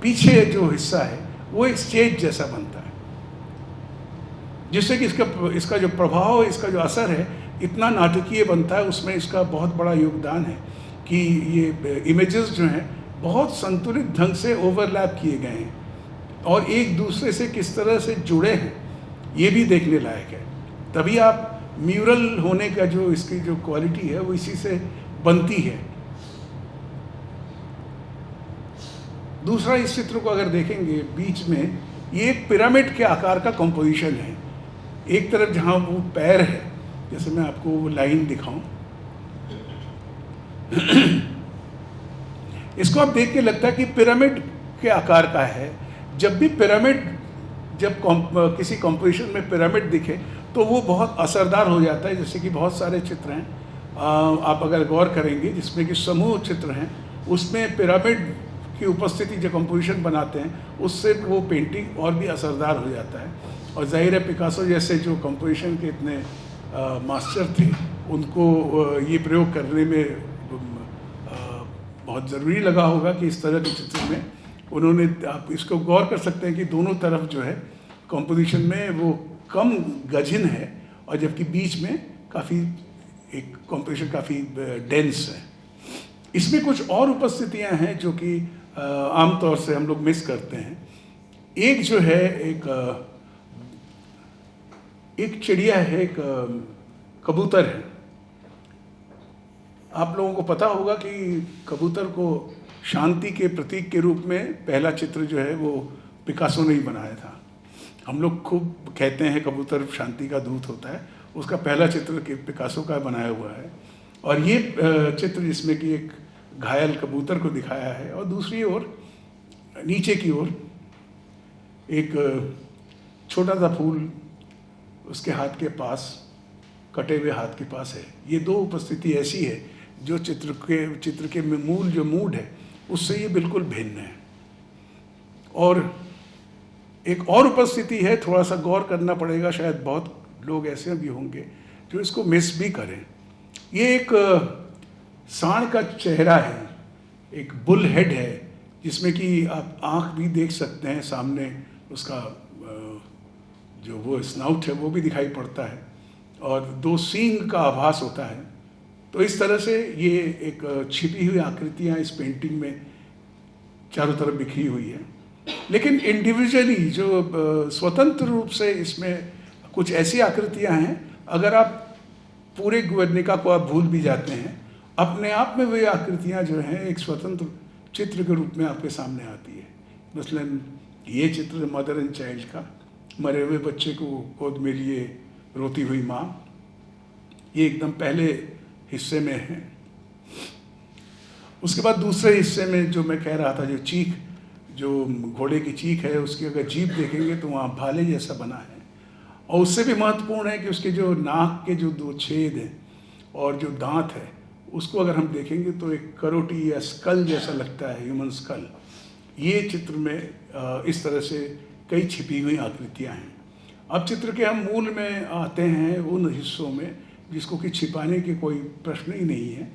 पीछे जो हिस्सा है वो एक स्टेज जैसा बनता है, जिससे कि इसका जो प्रभाव, इसका जो असर है इतना नाटकीय बनता है। उसमें इसका बहुत बड़ा योगदान है कि ये इमेजेस जो हैं बहुत संतुलित ढंग से ओवरलैप किए गए हैं और एक दूसरे से किस तरह से जुड़े हैं ये भी देखने लायक है। तभी आप म्यूरल होने का जो इसकी जो क्वालिटी है वो इसी से बनती है। दूसरा, इस चित्र को अगर देखेंगे, बीच में ये एक पिरामिड के आकार का कंपोजिशन है। एक तरफ जहाँ वो पैर है, जैसे मैं आपको वो लाइन दिखाऊं, इसको आप देख के लगता है कि पिरामिड के आकार का है। जब भी पिरामिड, जब किसी कंपोजिशन में पिरामिड दिखे तो वो बहुत असरदार हो जाता है। जैसे कि बहुत सारे चित्र हैं, आप अगर गौर करेंगे जिसमें कि समूह चित्र हैं, उसमें पिरामिड की उपस्थिति जो कंपोजिशन बनाते हैं उससे वो पेंटिंग और भी असरदार हो जाता है। और जाहिर है पिकासो जैसे जो कंपोजिशन के इतने मास्टर थे, उनको ये प्रयोग करने में बहुत ज़रूरी लगा होगा कि इस तरह के चित्र में उन्होंने, आप इसको गौर कर सकते हैं कि दोनों तरफ जो है कंपोजिशन में वो कम गजिन है और जबकि बीच में काफ़ी एक कंपोजिशन काफ़ी डेंस है। इसमें कुछ और उपस्थितियां हैं जो कि आमतौर से हम लोग मिस करते हैं। एक जो है एक चिड़िया है, एक कबूतर है। आप लोगों को पता होगा कि कबूतर को शांति के प्रतीक के रूप में पहला चित्र जो है वो पिकासो ने ही बनाया था। हम लोग खूब कहते हैं कबूतर शांति का दूत होता है, उसका पहला चित्र पिकासो का बनाया हुआ है। और ये चित्र जिसमें कि एक घायल कबूतर को दिखाया है और दूसरी ओर नीचे की ओर एक छोटा सा फूल उसके हाथ के पास, कटे हुए हाथ के पास है। ये 2 उपस्थिति ऐसी है जो चित्र के मूल जो मूड है उससे ये बिल्कुल भिन्न है। और एक और उपस्थिति है, थोड़ा सा गौर करना पड़ेगा, शायद बहुत लोग ऐसे भी होंगे जो इसको मिस भी करें। ये एक सांड का चेहरा है, एक बुल हेड है, जिसमें कि आप आँख भी देख सकते हैं, सामने उसका जो वो स्नाउट है वो भी दिखाई पड़ता है, और 2 सींग का आभास होता है। तो इस तरह से ये एक छिपी हुई आकृतियाँ इस पेंटिंग में चारों तरफ बिखरी हुई है। लेकिन इंडिविजुअली जो स्वतंत्र रूप से इसमें कुछ ऐसी आकृतियाँ हैं, अगर आप पूरे गुएर्निका को आप भूल भी जाते हैं, अपने आप में वे आकृतियाँ जो हैं एक स्वतंत्र चित्र के रूप में आपके सामने आती है। मसलन ये चित्र मदर एंड चाइल्ड का, मरे हुए बच्चे को गोद में लिए रोती हुई माँ, ये एकदम पहले हिस्से में है। उसके बाद दूसरे हिस्से में जो मैं कह रहा था, जो चीख, जो घोड़े की चीख है, उसकी अगर जीभ देखेंगे तो वहाँ भाले जैसा बना है, और उससे भी महत्वपूर्ण है कि उसके जो नाक के जो 2 छेद हैं और जो दांत है, उसको अगर हम देखेंगे तो एक करोटी या स्कल जैसा लगता है, ह्यूमन स्कल। ये चित्र में इस तरह से कई छिपी हुई आकृतियाँ हैं। अब चित्र के हम मूल में आते हैं, उन हिस्सों में जिसको कि छिपाने की कोई प्रश्न ही नहीं है।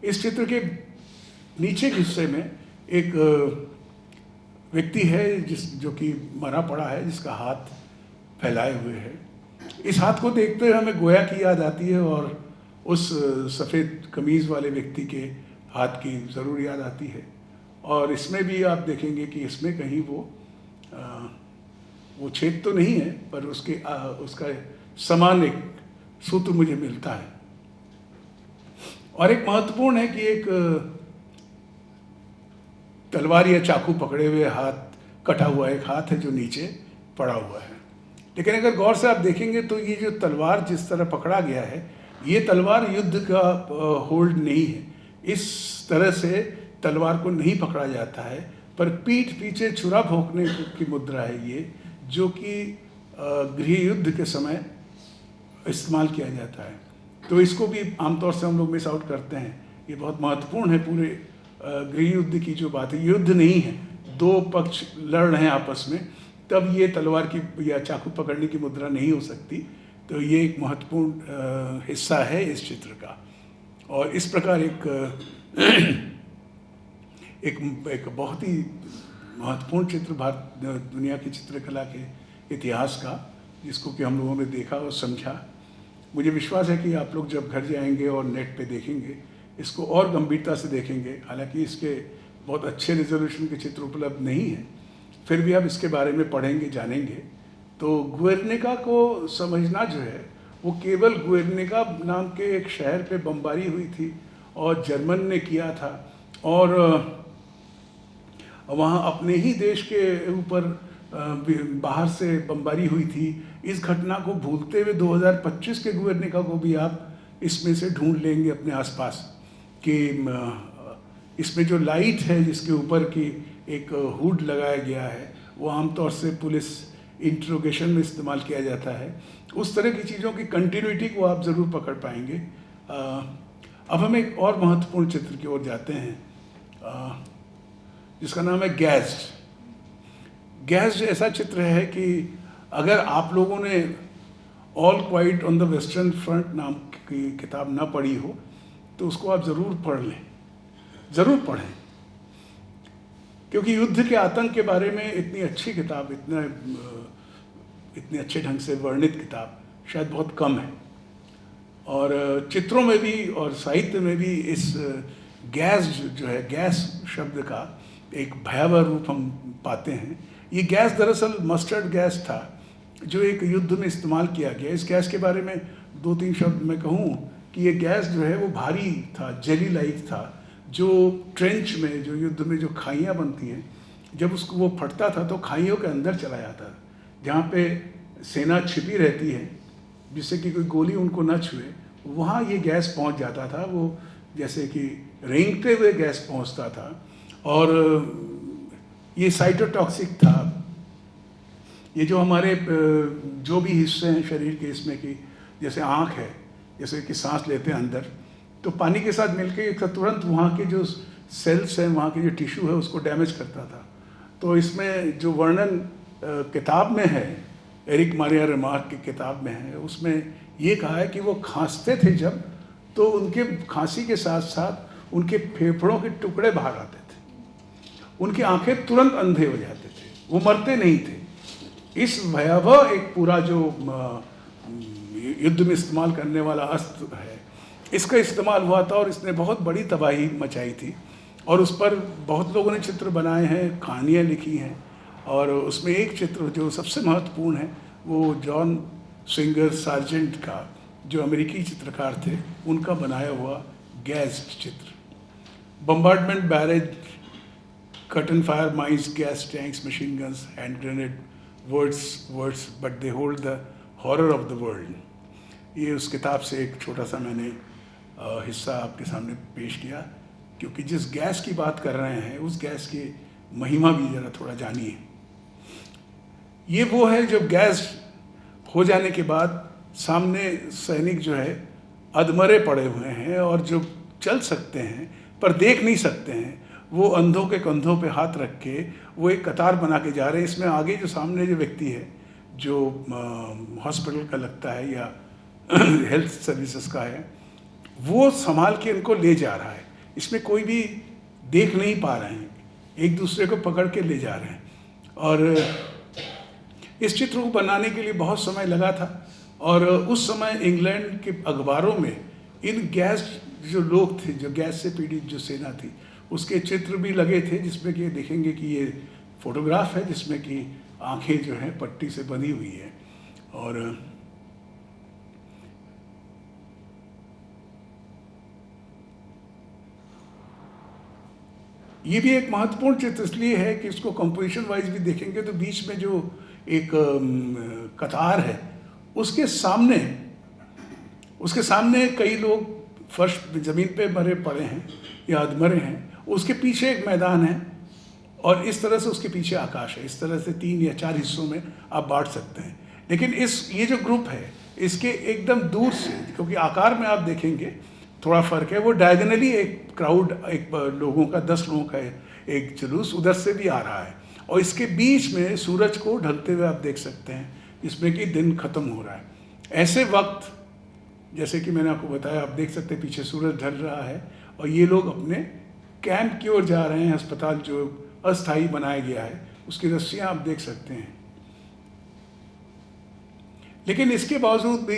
इस चित्र के नीचे के हिस्से में एक व्यक्ति है जो कि मरा पड़ा है, जिसका हाथ फैलाए हुए है। इस हाथ को देखते हुए हमें गोया की याद आती है, और उस सफ़ेद कमीज़ वाले व्यक्ति के हाथ की ज़रूर याद आती है। और इसमें भी आप देखेंगे कि इसमें कहीं वो छेद तो नहीं है, पर उसका समान एक सूत्र मुझे मिलता है। और एक महत्वपूर्ण है कि एक तलवार या चाकू पकड़े हुए हाथ, कटा हुआ एक हाथ है जो नीचे पड़ा हुआ है। लेकिन अगर गौर से आप देखेंगे तो ये जो तलवार जिस तरह पकड़ा गया है, ये तलवार युद्ध का होल्ड नहीं है। इस तरह से तलवार को नहीं पकड़ा जाता है, पर पीठ पीछे छुरा भोंकने की मुद्रा है ये, जो कि गृह युद्ध के समय इस्तेमाल किया जाता है। तो इसको भी आमतौर से हम लोग मिस आउट करते हैं। ये बहुत महत्वपूर्ण है पूरे गृह युद्ध की जो बात है। युद्ध नहीं है, 2 पक्ष लड़ रहे हैं आपस में, तब ये तलवार की या चाकू पकड़ने की मुद्रा नहीं हो सकती। तो ये एक महत्वपूर्ण हिस्सा है इस चित्र का। और इस प्रकार एक बहुत ही महत्वपूर्ण चित्र दुनिया की चित्रकला के इतिहास का, जिसको कि हम लोगों ने देखा और समझा। मुझे विश्वास है कि आप लोग जब घर जाएंगे और नेट पे देखेंगे, इसको और गंभीरता से देखेंगे। हालांकि इसके बहुत अच्छे रिजोल्यूशन के चित्र उपलब्ध नहीं हैं, फिर भी आप इसके बारे में पढ़ेंगे, जानेंगे। तो गुएर्निका को समझना जो है, वो केवल गुएर्निका नाम के एक शहर पे बमबारी हुई थी और जर्मन ने किया था, और वहाँ अपने ही देश के ऊपर बाहर से बमबारी हुई थी। इस घटना को भूलते हुए 2025 के गुएर्निका को भी आप इसमें से ढूंढ लेंगे अपने आसपास, कि इसमें जो लाइट है जिसके ऊपर की एक हुड लगाया गया है, वो आमतौर से पुलिस इंट्रोगेशन में इस्तेमाल किया जाता है। उस तरह की चीज़ों की कंटिन्यूटी को आप ज़रूर पकड़ पाएंगे। अब हम एक और महत्वपूर्ण चित्र की ओर जाते हैं, जिसका नाम है गैज्ड। गैज्ड ऐसा चित्र है कि अगर आप लोगों ने all quite on the western front नाम की किताब ना पढ़ी हो, तो उसको आप ज़रूर पढ़ लें, ज़रूर पढ़ें, क्योंकि युद्ध के आतंक के बारे में इतनी अच्छी किताब, इतने अच्छे ढंग से वर्णित किताब शायद बहुत कम है। और चित्रों में भी और साहित्य में भी इस गैस जो है, गैस शब्द का एक भयावह रूप हम पाते हैं। ये गैस दरअसल मस्टर्ड गैस था, जो एक युद्ध में इस्तेमाल किया गया। इस गैस के बारे में 2-3 शब्द मैं कहूँ कि ये गैस जो है वो भारी था, जेली लाइक था, जो ट्रेंच में, जो युद्ध में जो खाइयाँ बनती हैं, जब उसको वो फटता था तो खाइयों के अंदर चला जाता था, जहाँ पे सेना छिपी रहती है जिससे कि कोई गोली उनको न छुए, वहाँ ये गैस पहुँच जाता था। वो जैसे कि रेंगते हुए गैस पहुँचता था, और ये साइटोटॉक्सिक था। ये जो हमारे जो भी हिस्से हैं शरीर के, इसमें कि जैसे आँख है, जैसे कि सांस लेते हैं अंदर, तो पानी के साथ मिलकर तुरंत वहाँ के जो सेल्स हैं, वहाँ के जो टिश्यू है, उसको डैमेज करता था। तो इसमें जो वर्णन किताब में है, एरिक मारिया रेमार्क की किताब में है, उसमें ये कहा है कि वो खांसते थे जब, तो उनके खांसी के साथ साथ उनके फेफड़ों के टुकड़े बाहर आते थे, उनकी आंखें तुरंत अंधे हो जाते थे, वो मरते नहीं थे। इस भयावह एक पूरा जो युद्ध में इस्तेमाल करने वाला अस्त्र है, इसका इस्तेमाल हुआ था और इसने बहुत बड़ी तबाही मचाई थी। और उस पर बहुत लोगों ने चित्र बनाए हैं, कहानियाँ लिखी हैं, और उसमें एक चित्र जो सबसे महत्वपूर्ण है वो जॉन सिंगर सार्जेंट का, जो अमेरिकी चित्रकार थे, उनका बनाया हुआ गैस चित्र। Bombardment, barrage, curtain fire, mines, gas tanks, machine guns, hand grenade, words, but they hold the horror of the world. ये उस किताब से एक छोटा सा मैंने हिस्सा आपके सामने पेश किया, क्योंकि जिस गैस की बात कर रहे हैं उस गैस की महिमा भी ज़रा थोड़ा जानिए। ये वो है जब गैस हो जाने के बाद सामने सैनिक जो है अधमरे पड़े हुए हैं, और जो चल सकते हैं पर देख नहीं सकते हैं, वो अंधों के कंधों पे हाथ रख के वो एक कतार बना के जा रहे हैं। इसमें आगे जो सामने जो व्यक्ति है, जो हॉस्पिटल का लगता है या हेल्थ सर्विसेज का है, वो संभाल के इनको ले जा रहा है। इसमें कोई भी देख नहीं पा रहे हैं, एक दूसरे को पकड़ के ले जा रहे हैं। और इस चित्र को बनाने के लिए बहुत समय लगा था, और उस समय इंग्लैंड के अखबारों में इन गैस जो लोग थे, जो गैस से पीड़ित जो सेना थी, उसके चित्र भी लगे थे, जिसमें कि देखेंगे कि ये फोटोग्राफ है जिसमें कि आंखें जो हैं पट्टी से बंधी हुई है। और ये भी एक महत्वपूर्ण चित्र इसलिए है कि इसको कंपोजिशन वाइज भी देखेंगे तो बीच में जो एक कतार है, उसके सामने कई लोग फर्श ज़मीन पे मरे पड़े हैं या अधमरे हैं। उसके पीछे एक मैदान है, और इस तरह से उसके पीछे आकाश है। इस तरह से 3 या 4 हिस्सों में आप बांट सकते हैं। लेकिन ये जो ग्रुप है, इसके एकदम दूर से, क्योंकि आकार में आप देखेंगे थोड़ा फ़र्क है, वो डायगनली एक क्राउड, एक लोगों का 10 लोगों का एक जुलूस उधर से भी आ रहा है, और इसके बीच में सूरज को ढलते हुए आप देख सकते हैं, जिसमें कि दिन ख़त्म हो रहा है। ऐसे वक्त, जैसे कि मैंने आपको बताया, आप देख सकते हैं पीछे सूरज ढल रहा है, और ये लोग अपने कैंप की ओर जा रहे हैं। अस्पताल जो अस्थायी बनाया गया है, उसकी रस्सियाँ आप देख सकते हैं। लेकिन इसके बावजूद भी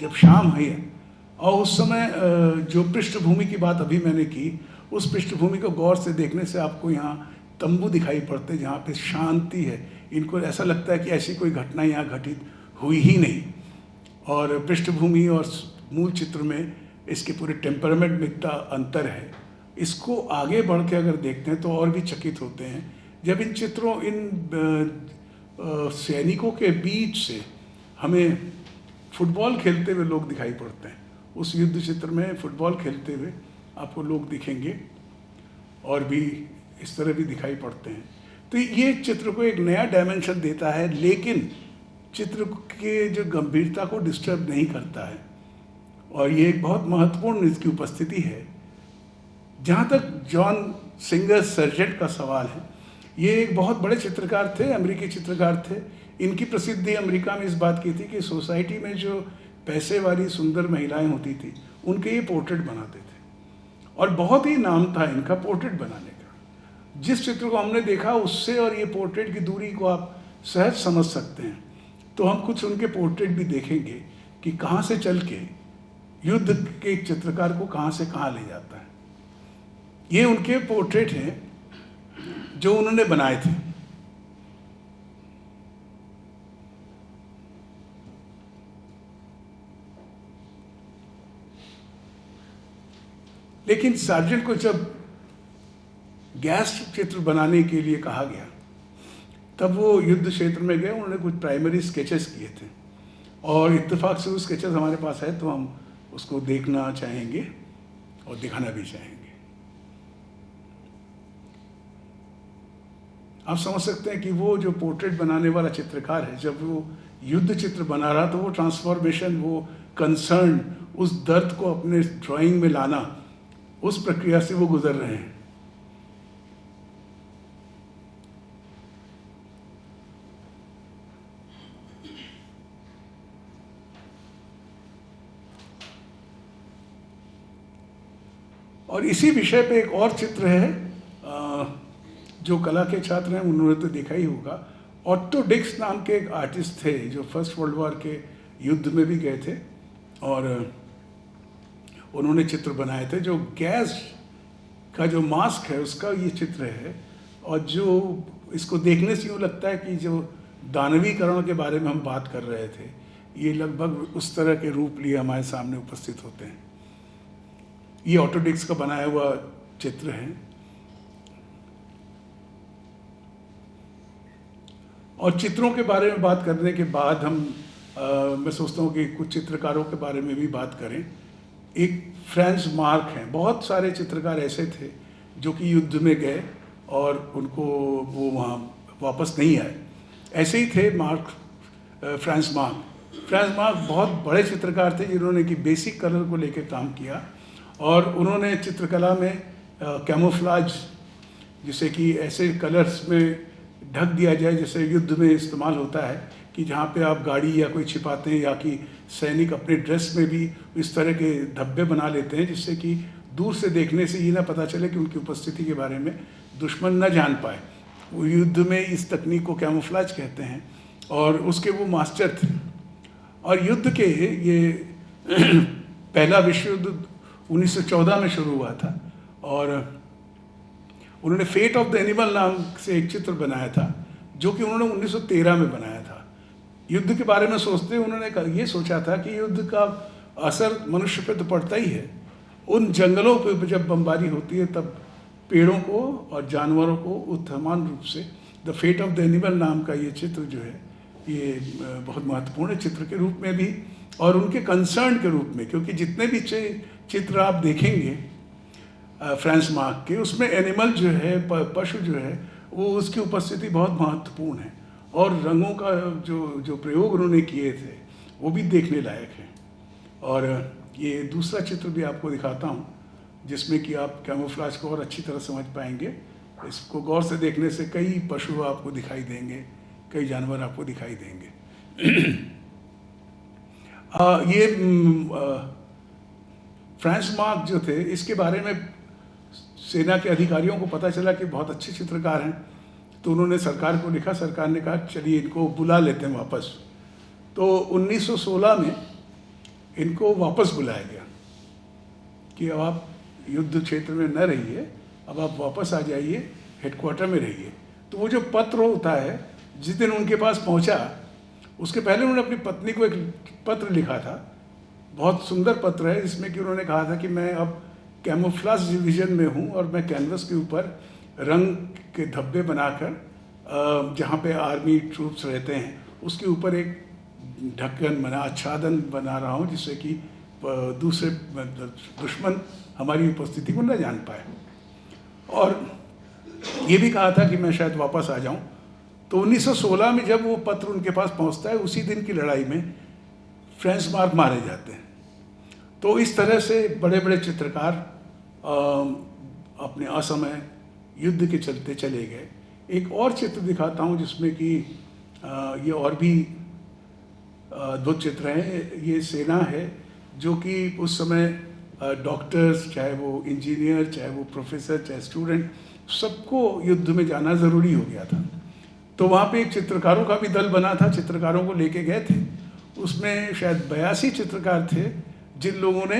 जब शाम हुई, और उस समय जो पृष्ठभूमि की बात अभी मैंने की, उस पृष्ठभूमि को गौर से देखने से आपको यहाँ तंबू दिखाई पड़ते, जहाँ पे शांति है। इनको ऐसा लगता है कि ऐसी कोई घटना यहाँ घटित हुई ही नहीं। और पृष्ठभूमि और मूल चित्र में इसके पूरे टेम्परामेंट में इतना अंतर है। इसको आगे बढ़ के अगर देखते हैं तो और भी चकित होते हैं, जब इन चित्रों, इन सैनिकों के बीच से हमें फुटबॉल खेलते हुए लोग दिखाई पड़ते हैं। उस युद्ध चित्र में फुटबॉल खेलते हुए आपको लोग दिखेंगे, और भी इस तरह भी दिखाई पड़ते हैं। तो ये चित्र को एक नया डायमेंशन देता है, लेकिन चित्र के जो गंभीरता को डिस्टर्ब नहीं करता है। और ये एक बहुत महत्वपूर्ण इसकी उपस्थिति है। जहाँ तक जॉन सिंगर सार्जेंट का सवाल है, ये एक बहुत बड़े चित्रकार थे, अमेरिकी चित्रकार थे। इनकी प्रसिद्धि अमेरिका में इस बात की थी कि सोसाइटी में जो पैसे वाली सुंदर महिलाएं होती थी, उनके ये पोर्ट्रेट बनाते थे, और बहुत ही नाम था इनका पोर्ट्रेट बनाने का। जिस चित्र को हमने देखा, उससे और ये पोर्ट्रेट की दूरी को आप सहज समझ सकते हैं। तो हम कुछ उनके पोर्ट्रेट भी देखेंगे कि कहाँ से चल के युद्ध के एक चित्रकार को कहाँ से कहाँ ले जाता है। ये उनके पोर्ट्रेट हैं जो उन्होंने बनाए थे। लेकिन सार्जेंट को जब गैस चित्र बनाने के लिए कहा गया, तब वो युद्ध क्षेत्र में गए। उन्होंने कुछ प्राइमरी स्केचेस किए थे, और इत्तेफाक से वो स्केचेस हमारे पास है, तो हम उसको देखना चाहेंगे और दिखाना भी चाहेंगे। आप समझ सकते हैं कि वो जो पोर्ट्रेट बनाने वाला चित्रकार है, जब वो युद्ध चित्र बना रहा, तो वो ट्रांसफॉर्मेशन, वो कंसर्न, उस दर्द को अपने ड्राइंग में लाना, उस प्रक्रिया से वो गुजर रहे हैं। और इसी विषय पे एक और चित्र है, जो कला के छात्र हैं उन्होंने तो देखा ही होगा। ऑट्टो डिक्स नाम के एक आर्टिस्ट थे जो फर्स्ट वर्ल्ड वॉर के युद्ध में भी गए थे, और उन्होंने चित्र बनाए थे। जो गैस का जो मास्क है उसका ये चित्र है, और जो इसको देखने से यूँ लगता है कि जो दानवीकरण के बारे में हम बात कर रहे थे, ये लगभग उस तरह के रूप लिए हमारे सामने उपस्थित होते हैं। ये ऑट्टो डिक्स का बनाया हुआ चित्र है। और चित्रों के बारे में बात करने के बाद हम मैं सोचता हूँ कि कुछ चित्रकारों के बारे में भी बात करें। एक फ्रांस मार्क हैं, बहुत सारे चित्रकार ऐसे थे जो कि युद्ध में गए और उनको वो वहाँ वापस नहीं आए। ऐसे ही थे फ्रांस मार्क बहुत बड़े चित्रकार थे जिन्होंने कि बेसिक कलर को लेकर काम किया, और उन्होंने चित्रकला में कैमोफ्लाज, जिसे कि ऐसे कलर्स में ढक दिया जाए जैसे युद्ध में इस्तेमाल होता है, कि जहाँ पे आप गाड़ी या कोई छिपाते हैं, या कि सैनिक अपने ड्रेस में भी इस तरह के धब्बे बना लेते हैं जिससे कि दूर से देखने से ये ना पता चले कि उनकी उपस्थिति के बारे में दुश्मन न जान पाए। वो युद्ध में इस तकनीक को कैमोफ्लाज कहते हैं, और उसके वो मास्टर थे। और युद्ध के ये पहला विश्व युद्ध 1914 में शुरू हुआ था, और उन्होंने फेट ऑफ द एनिमल नाम से एक चित्र बनाया था जो कि उन्होंने 1913 में बनाया था। युद्ध के बारे में सोचते उन्होंने ये सोचा था कि युद्ध का असर मनुष्य पे तो पड़ता ही है। उन जंगलों पे जब बमबारी होती है तब पेड़ों को और जानवरों को समान रूप से, the fate of the animal नाम का ये चित्र जो है ये बहुत महत्वपूर्ण है चित्र के रूप में भी और उनके कंसर्न के रूप में, क्योंकि जितने भी चित्र आप देखेंगे फ्रांस मार्क के, उसमें एनिमल जो है, पशु जो है, वो उसकी उपस्थिति बहुत महत्वपूर्ण है, और रंगों का जो प्रयोग उन्होंने किए थे वो भी देखने लायक है। और ये दूसरा चित्र भी आपको दिखाता हूँ जिसमें कि आप कैमोफ्लाज को और अच्छी तरह समझ पाएंगे। इसको गौर से देखने से कई पशु आपको दिखाई देंगे, कई जानवर आपको दिखाई देंगे। ये फ्रांस मार्क जो थे, इसके बारे में सेना के अधिकारियों को पता चला कि बहुत अच्छे चित्रकार हैं, तो उन्होंने सरकार को लिखा। सरकार ने कहा चलिए इनको बुला लेते हैं वापस। तो 1916 में इनको वापस बुलाया गया कि अब आप युद्ध क्षेत्र में न रहिए, अब आप वापस आ जाइए, हेडक्वार्टर में रहिए। तो वो जो पत्र होता है, जिस दिन उनके पास पहुंचा उसके पहले उन्होंने अपनी पत्नी को एक पत्र लिखा था, बहुत सुंदर पत्र है, जिसमें कि उन्होंने कहा था कि मैं अब कैमोफ्लाज डिवीजन में हूँ और मैं कैनवस के ऊपर रंग के धब्बे बनाकर जहाँ पे आर्मी ट्रूप्स रहते हैं उसके ऊपर एक ढक्कन आच्छादन बना रहा हूँ, जिससे कि दूसरे दुश्मन हमारी उपस्थिति को न जान पाए। और ये भी कहा था कि मैं शायद वापस आ जाऊँ। तो 1916 में जब वो पत्र उनके पास पहुँचता है, उसी दिन की लड़ाई में फ्रांस मार्क मारे जाते हैं। तो इस तरह से बड़े बड़े चित्रकार अपने असमय युद्ध के चलते चले गए। एक और चित्र दिखाता हूँ जिसमें कि ये और भी अद्भुत चित्र हैं। ये सेना है जो कि उस समय डॉक्टर्स, चाहे वो इंजीनियर, चाहे वो प्रोफेसर, चाहे स्टूडेंट, सबको युद्ध में जाना ज़रूरी हो गया था। तो वहाँ पे एक चित्रकारों का भी दल बना था, चित्रकारों को लेके गए थे। उसमें शायद 82 चित्रकार थे जिन लोगों ने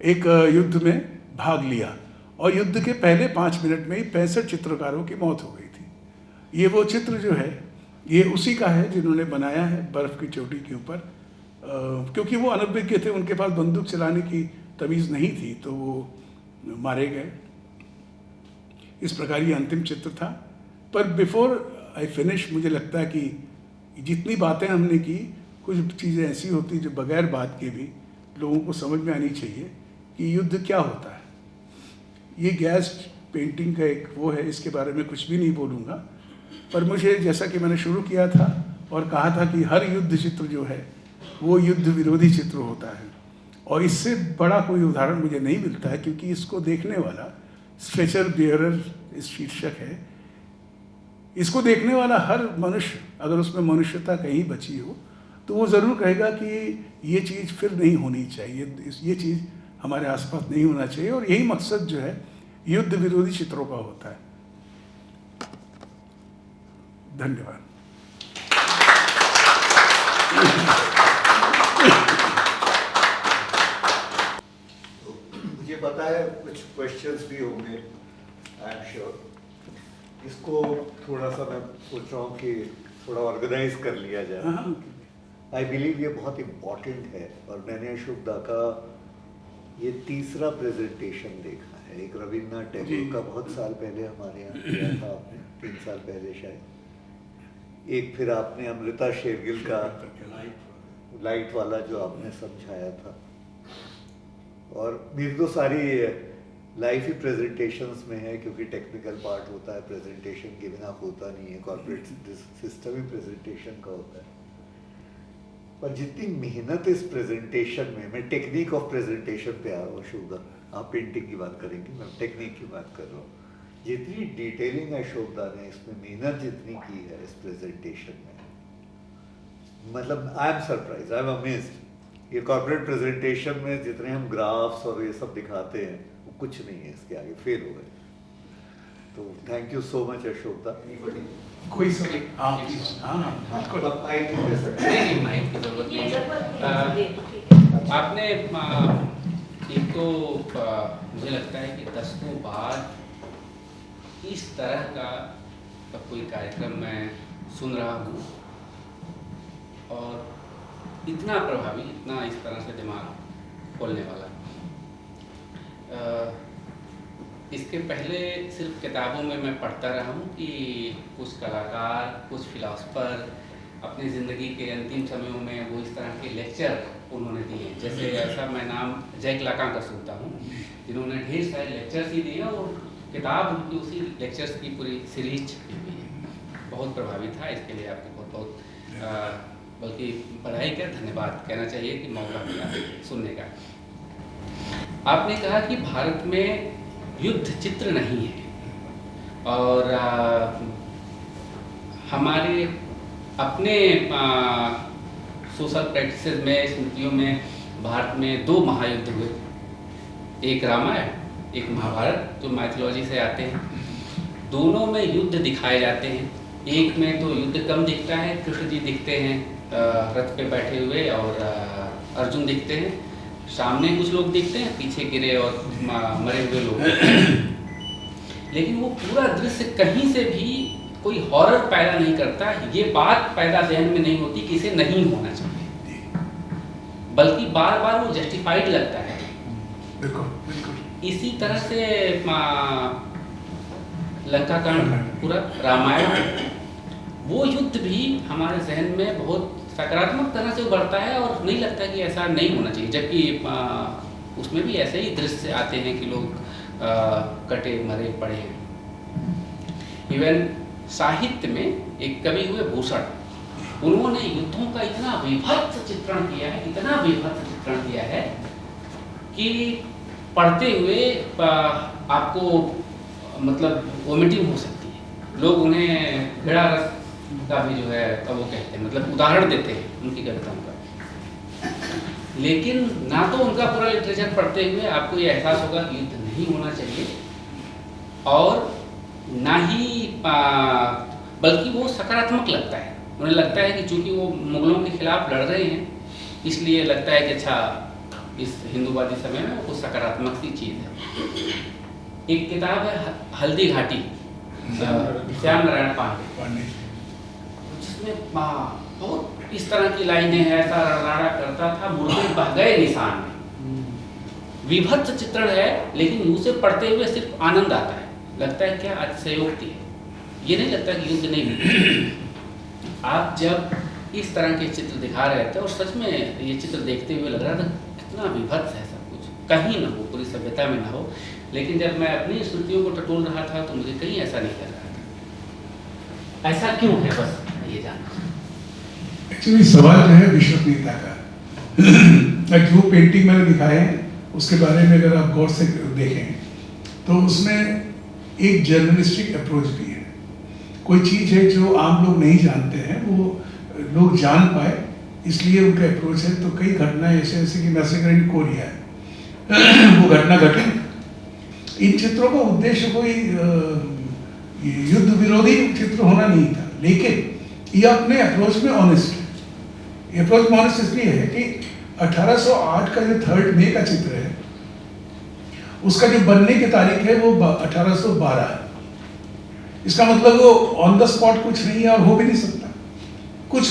एक युद्ध में भाग लिया, और युद्ध के पहले 5 मिनट में ही 65 चित्रकारों की मौत हो गई थी। ये वो चित्र जो है ये उसी का है जिन्होंने बनाया है बर्फ़ की चोटी के ऊपर। क्योंकि वो अनभिज्ञ थे, उनके पास बंदूक चलाने की तमीज़ नहीं थी, तो वो मारे गए। इस प्रकार ये अंतिम चित्र था। पर बिफोर आई फिनिश, मुझे लगता है कि जितनी बातें हमने की, कुछ चीज़ें ऐसी होती जो बगैर बात के भी लोगों को समझ में आनी चाहिए कि युद्ध क्या होता है। ये गैस पेंटिंग का एक वो है, इसके बारे में कुछ भी नहीं बोलूँगा, पर मुझे, जैसा कि मैंने शुरू किया था और कहा था कि हर युद्ध चित्र जो है वो युद्ध विरोधी चित्र होता है, और इससे बड़ा कोई उदाहरण मुझे नहीं मिलता है, क्योंकि इसको देखने वाला स्ट्रेचर बियरर इस शीर्षक है। इसको देखने वाला हर मनुष्य, अगर उसमें मनुष्यता कहीं बची हो, तो वो ज़रूर कहेगा कि ये चीज़ फिर नहीं होनी चाहिए, ये चीज़ हमारे आसपास नहीं होना चाहिए, और यही मकसद जो है युद्ध विरोधी चित्रों का होता है। धन्यवाद। मुझे पता है कुछ क्वेश्चंस भी होंगे, आई एम श्योर। इसको थोड़ा सा मैं सोच रहा हूँ कि थोड़ा ऑर्गेनाइज कर लिया जाए। आई बिलीव ये बहुत इम्पॉर्टेंट है, और मैंने अशोकदा का ये तीसरा प्रेजेंटेशन देखा है। एक रविन्द्रनाथ टैगोर का बहुत साल पहले हमारे यहाँ किया था आपने, 3 साल पहले शायद। एक फिर आपने अमृता शेरगिल का लाइट वाला जो आपने समझाया था, और मेरी तो सारी लाइफ ही प्रेजेंटेशंस में है, क्योंकि टेक्निकल पार्ट होता है, प्रेजेंटेशन के बिना होता नहीं है, कॉर्पोरेट सिस्टम ही प्रेजेंटेशन का होता है। पर जितनी मेहनत इस प्रेजेंटेशन में, मैं टेक्निक ऑफ प्रेजेंटेशन पे आ रहा हूँ अशोकदा, आप पेंटिंग की बात करेंगे, मैं टेक्निक की बात कर रहा हूँ। जितनी डिटेलिंग अशोकदा ने इसमें मेहनत जितनी की है इस प्रेजेंटेशन में, मतलब I am surprise, I am amazed. ये कॉर्पोरेट प्रेजेंटेशन में जितने हम ग्राफ्स और ये सब दिखाते हैं वो कुछ नहीं है, इसके आगे फेल हो गए। तो थैंक यू सो मच अशोकदा। कोई सब नहीं, माइक की जरूरत नहीं है। आपने एक तो मुझे लगता है कि दशकों बाद इस तरह का कोई कार्यक्रम मैं सुन रहा हूँ, और इतना प्रभावी, इतना इस तरह से दिमाग खोलने वाला। इसके पहले सिर्फ किताबों में मैं पढ़ता रहा हूँ कि कुछ कलाकार, कुछ फिलोसफर अपनी ज़िंदगी के अंतिम समयों में वो इस तरह के लेक्चर उन्होंने दिए। जैसे ऐसा मैं नाम जैक लाकान का सुनता हूँ, जिन्होंने ढेर सारे लेक्चर्स ही दिए, और किताब उनकी उसी लेक्चर्स की पूरी सीरीज छपी हुई है। बहुत प्रभावी था। इसके लिए आपको बहुत बहुत बल्कि बधाई क्या, धन्यवाद कहना चाहिए कि मौका मिला सुनने का। आपने कहा कि भारत में युद्ध चित्र नहीं है, और हमारे अपने सोशल प्रैक्टिसेस में, स्मृतियों में भारत में 2 महायुद्ध हुए, एक रामायण, एक महाभारत, जो माइथोलॉजी से आते हैं। दोनों में युद्ध दिखाए जाते हैं। एक में तो युद्ध कम दिखता है, कृष्ण जी दिखते हैं रथ पे बैठे हुए, और अर्जुन दिखते हैं, सामने कुछ लोग दिखते हैं, पीछे गिरे और मरे हुए लोग। लेकिन वो पूरा दृश्य कहीं से भी कोई हॉरर पैदा नहीं करता। ये बात पैदा ज़हन में नहीं होती कि इसे नहीं होना चाहिए, बल्कि बार बार वो जस्टिफाइड लगता है। बिल्कुल। इसी तरह से लंका कांड, पूरा रामायण, वो युद्ध भी हमारे जहन में बहुत सकारात्मक तरह से उभरता है, और नहीं लगता कि ऐसा नहीं होना चाहिए। जबकि उसमें भी ऐसे ही दृश्य आते हैं कि लोग कटे मरे पड़े हैं। इवन साहित्य में एक कवि हुए भूषण, उन्होंने युद्धों का इतना विभत्स चित्रण किया है, इतना विभत्स चित्रण किया है कि पढ़ते हुए आपको मतलब वोमिटिंग हो सकती है। लोग उन्हें घृणा रस का भी जो है वो कहते हैं, मतलब उदाहरण देते हैं उनकी कविताओं का। लेकिन ना तो उनका पूरा लिटरेचर पढ़ते हुए आपको ये एहसास होगा कि युद्ध नहीं होना चाहिए, और ना ही बल्कि वो सकारात्मक लगता है। उन्हें लगता है कि चूंकि वो मुगलों के खिलाफ लड़ रहे हैं, इसलिए लगता है कि अच्छा, इस हिंदूवादी समय में वो सकारात्मक सी चीज़ है। एक किताब है हल्दी घाटी, श्याम नारायण पांडे, जिसमें बहुत इस तरह की लाइनें हैं, ऐसा रड़ाड़ा करता था, मुर्दे बह गए निशान में। विभत्स चित्रण है, लेकिन उसे पढ़ते हुए सिर्फ आनंद आता है, लगता है क्या अतिशयोक्ति है। ये नहीं लगता कि युद्ध नहीं हुआ। आप जब इस तरह के चित्र दिखा रहे थे, और सच में ये चित्र देखते हुए लग रहा था कितना विभत्स है सब कुछ, कहीं ना हो, पूरी सभ्यता में ना हो। लेकिन जब मैं अपनी स्मृतियों को टटोल रहा था तो मुझे कहीं ऐसा नहीं लग रहा था। ऐसा क्यों है, बस ये जानना। एक्चुअली सवाल जो है विश्वसनीयता का। जो पेंटिंग मैंने दिखाए हैं उसके बारे में अगर आप गौर से देखें तो उसमें एक जर्नलिस्टिक अप्रोच भी है। कोई चीज़ है जो आम लोग नहीं जानते हैं, वो लोग जान पाए, इसलिए उनका अप्रोच है। तो कई घटनाएं ऐसे जैसे कि मैसेकर इन कोरिया है, वो घटना घटी। इन चित्रों का उद्देश्य कोई युद्ध विरोधी चित्र होना नहीं था, लेकिन ये अपने अप्रोच में ऑनेस्ट है। ये अप्रोच में ऑनेस्ट इसलिए है कि 1808 का जो 3 मई का चित्र है, उसका जो बनने की तारीख है वो 1812 है। इसका मतलब वो ऑन द स्पॉट कुछ नहीं है और हो भी नहीं सकता। कुछ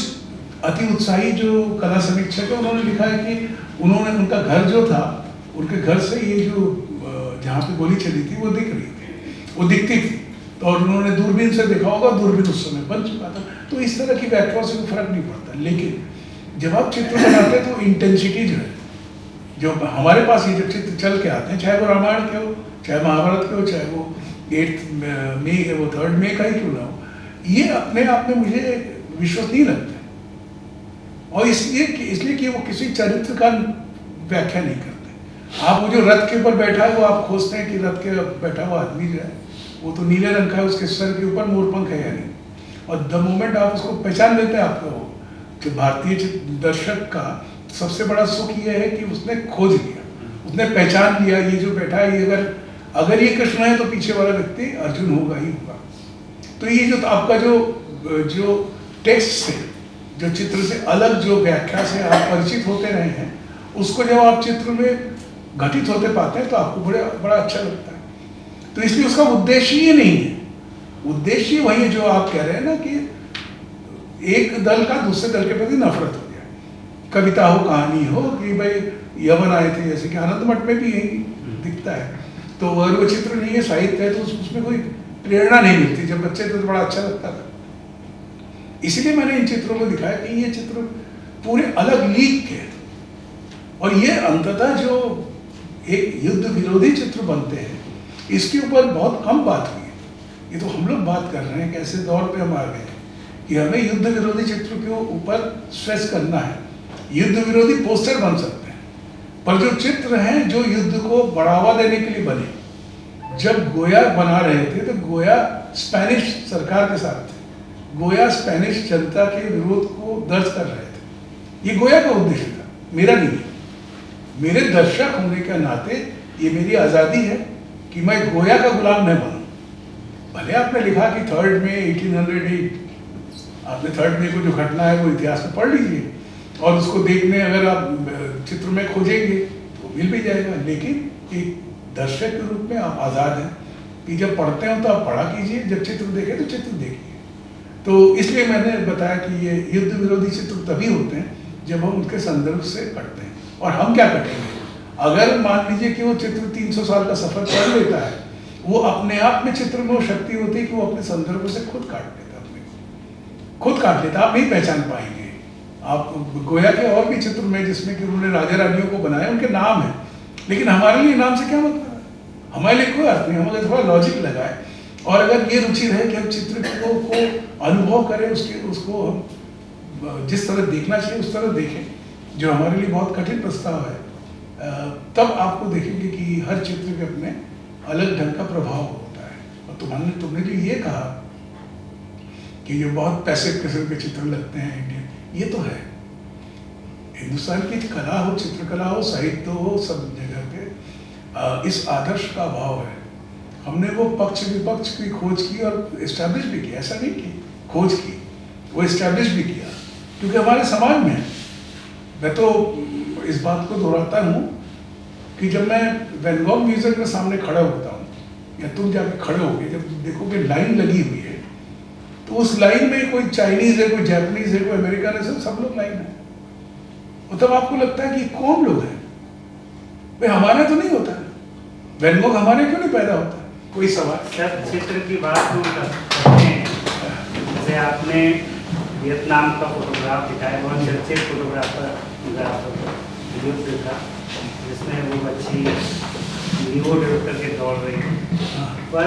अति उत्साही जो कला समीक्षक है उन्होंने लिखा है कि उन्होंने उनका घर जो था, उनके घर से ये जो जहाँ पे गोली चली थी वो दिख रही थी, वो दिखती थी, तो और उन्होंने दूरबीन से देखा होगा, दूरबीन उस समय बन चुका था। तो इस तरह की व्याख्या से कोई फर्क नहीं पड़ता। लेकिन जब आप चित्र बनाते हैं तो इंटेंसिटी जो है, जो हमारे पास ये जब चित्र चल के आते हैं, चाहे वो रामायण के हो, चाहे महाभारत के हो, चाहे वो 8 मई वो 3 मई का ही क्यों ना हो, ये अपने आप में मुझे विश्वसनीय लगता है। और इसलिए कि वो किसी चरित्र का व्याख्या नहीं करते। आप वो जो रथ के ऊपर बैठा है वो आप खोजते हैं कि रथ के बैठा हुआ आदमी जो है वो तो नीले रंग का है, उसके सर के ऊपर मोरपंख है या नहीं। और द मोमेंट आप उसको पहचान लेते हैं, आपको कि भारतीय दर्शक का सबसे बड़ा सुख ये है कि उसने खोज लिया, उसने पहचान लिया ये जो बैठा है, ये अगर ये कृष्ण है तो पीछे वाला व्यक्ति अर्जुन होगा ही होगा। तो ये जो आपका जो टेक्स्ट से, जो चित्र से अलग जो व्याख्या से आप परिचित होते रहे हैं, उसको जब आप चित्र में घटित होते पाते हैं तो आपको बड़ा अच्छा लगता है। तो इसलिए उसका उद्देश्य ये नहीं है। उद्देश्य वही है जो आप कह रहे हैं ना कि एक दल का दूसरे दल के प्रति नफरत हो जाए। कविता हो, कहानी हो कि भाई यवन आए थे, जैसे कि आनंद मठ में भी यही दिखता है। तो अगर वो चित्र नहीं है, साहित्य है, तो उसमें कोई प्रेरणा नहीं मिलती। जब बच्चे तो बड़ा अच्छा लगता था। इसीलिए मैंने इन चित्रों को दिखाया कि ये चित्र पूरे अलग लीग के हैं। और ये अंततः जो एक युद्ध विरोधी चित्र बनते हैं, इसके ऊपर बहुत कम बात हुई है। ये तो हम लोग बात कर रहे हैं कि ऐसे दौर पे हम आ गए हैं कि हमें युद्ध विरोधी चित्र के ऊपर स्ट्रेस करना है। युद्ध विरोधी पोस्टर बन सकते हैं, पर जो चित्र हैं जो युद्ध को बढ़ावा देने के लिए बने। जब गोया बना रहे थे तो गोया स्पेनिश सरकार के साथ थे, गोया स्पेनिश जनता के विरोध को दर्ज कर रहे थे। ये गोया का उद्देश्य था, मेरा नहीं है। मेरे दर्शक होने के नाते ये मेरी आज़ादी है कि मैं गोया का गुलाम न बनूं। भले आपने लिखा कि 3 मई 1808, आपने 3 मई को जो घटना है वो इतिहास में पढ़ लीजिए और उसको देखने अगर आप चित्र में खोजेंगे तो मिल भी जाएगा। लेकिन एक दर्शक के रूप में आप आज़ाद हैं कि जब पढ़ते हो तो आप पढ़ा कीजिए, जब चित्र देखें तो चित्र देखिए। तो इसलिए मैंने बताया कि ये युद्ध विरोधी चित्र तभी होते हैं जब हम उनके संदर्भ से पढ़ते हैं। और हम क्या करेंगे, अगर मान लीजिए कि वो चित्र 300 साल का सफर कर लेता है, वो अपने आप में चित्र में वो शक्ति होती है कि वो अपने संदर्भ से खुद काट लेता, खुद काट लेता। आप नहीं पहचान पाएंगे। आप गोया के और भी चित्र में जिसमें कि उन्होंने राजा रानियों को बनाया, उनके नाम है, लेकिन हमारे लिए नाम से क्या मतलब है, हमारे लिए कोई अर्थ नहीं। हमें थोड़ा लॉजिक लगाए और अगर ये रुचि रहे कि हम चित्र को अनुभव करें, उसको हम जिस तरह देखना चाहिए उस तरह देखें, जो हमारे लिए बहुत कठिन प्रस्ताव है, तब आपको देखेंगे कि हर चित्र के अपने अलग ढंग का प्रभाव होता है। और तुमने जो ये कहा कि जो बहुत पैसे किस्म के चित्र लगते हैं इंडियन, ये तो है। हिंदुस्तान की कला हो, चित्रकला हो, साहित्य हो, सब जगह पे इस आदर्श का अभाव है। हमने वो पक्ष विपक्ष की खोज की और इस्टेब्लिश भी किया। ऐसा नहीं कि खोज की, वो इस्टेब्लिश भी किया, क्योंकि हमारे समाज में, मैं तो इस बात को दोहराता हूँ कि जब मैं वैन गॉग म्यूजियम के सामने खड़ा होता हूँ या तुम जाके खड़े होगे, जब देखोगे लाइन लगी हुई है, तो उस लाइन में कोई चाइनीज है, कोई जापानीज है, कोई अमेरिकन है, सब लोग लाइन है। और तब आपको लगता है कि कौन लोग हैं भाई, हमारा तो नहीं होता। वैन गॉग हमारे क्यों नहीं पैदा होता? कोई सवाल? सर, चित्र की बात हम करते हैं, जैसे आपने वियतनाम का फोटोग्राफ दिखाया, बहुत चर्चित फोटोग्राफर युद्ध का, जिसमें वो बच्ची लीवो डेवलप करके दौड़ रही है। पर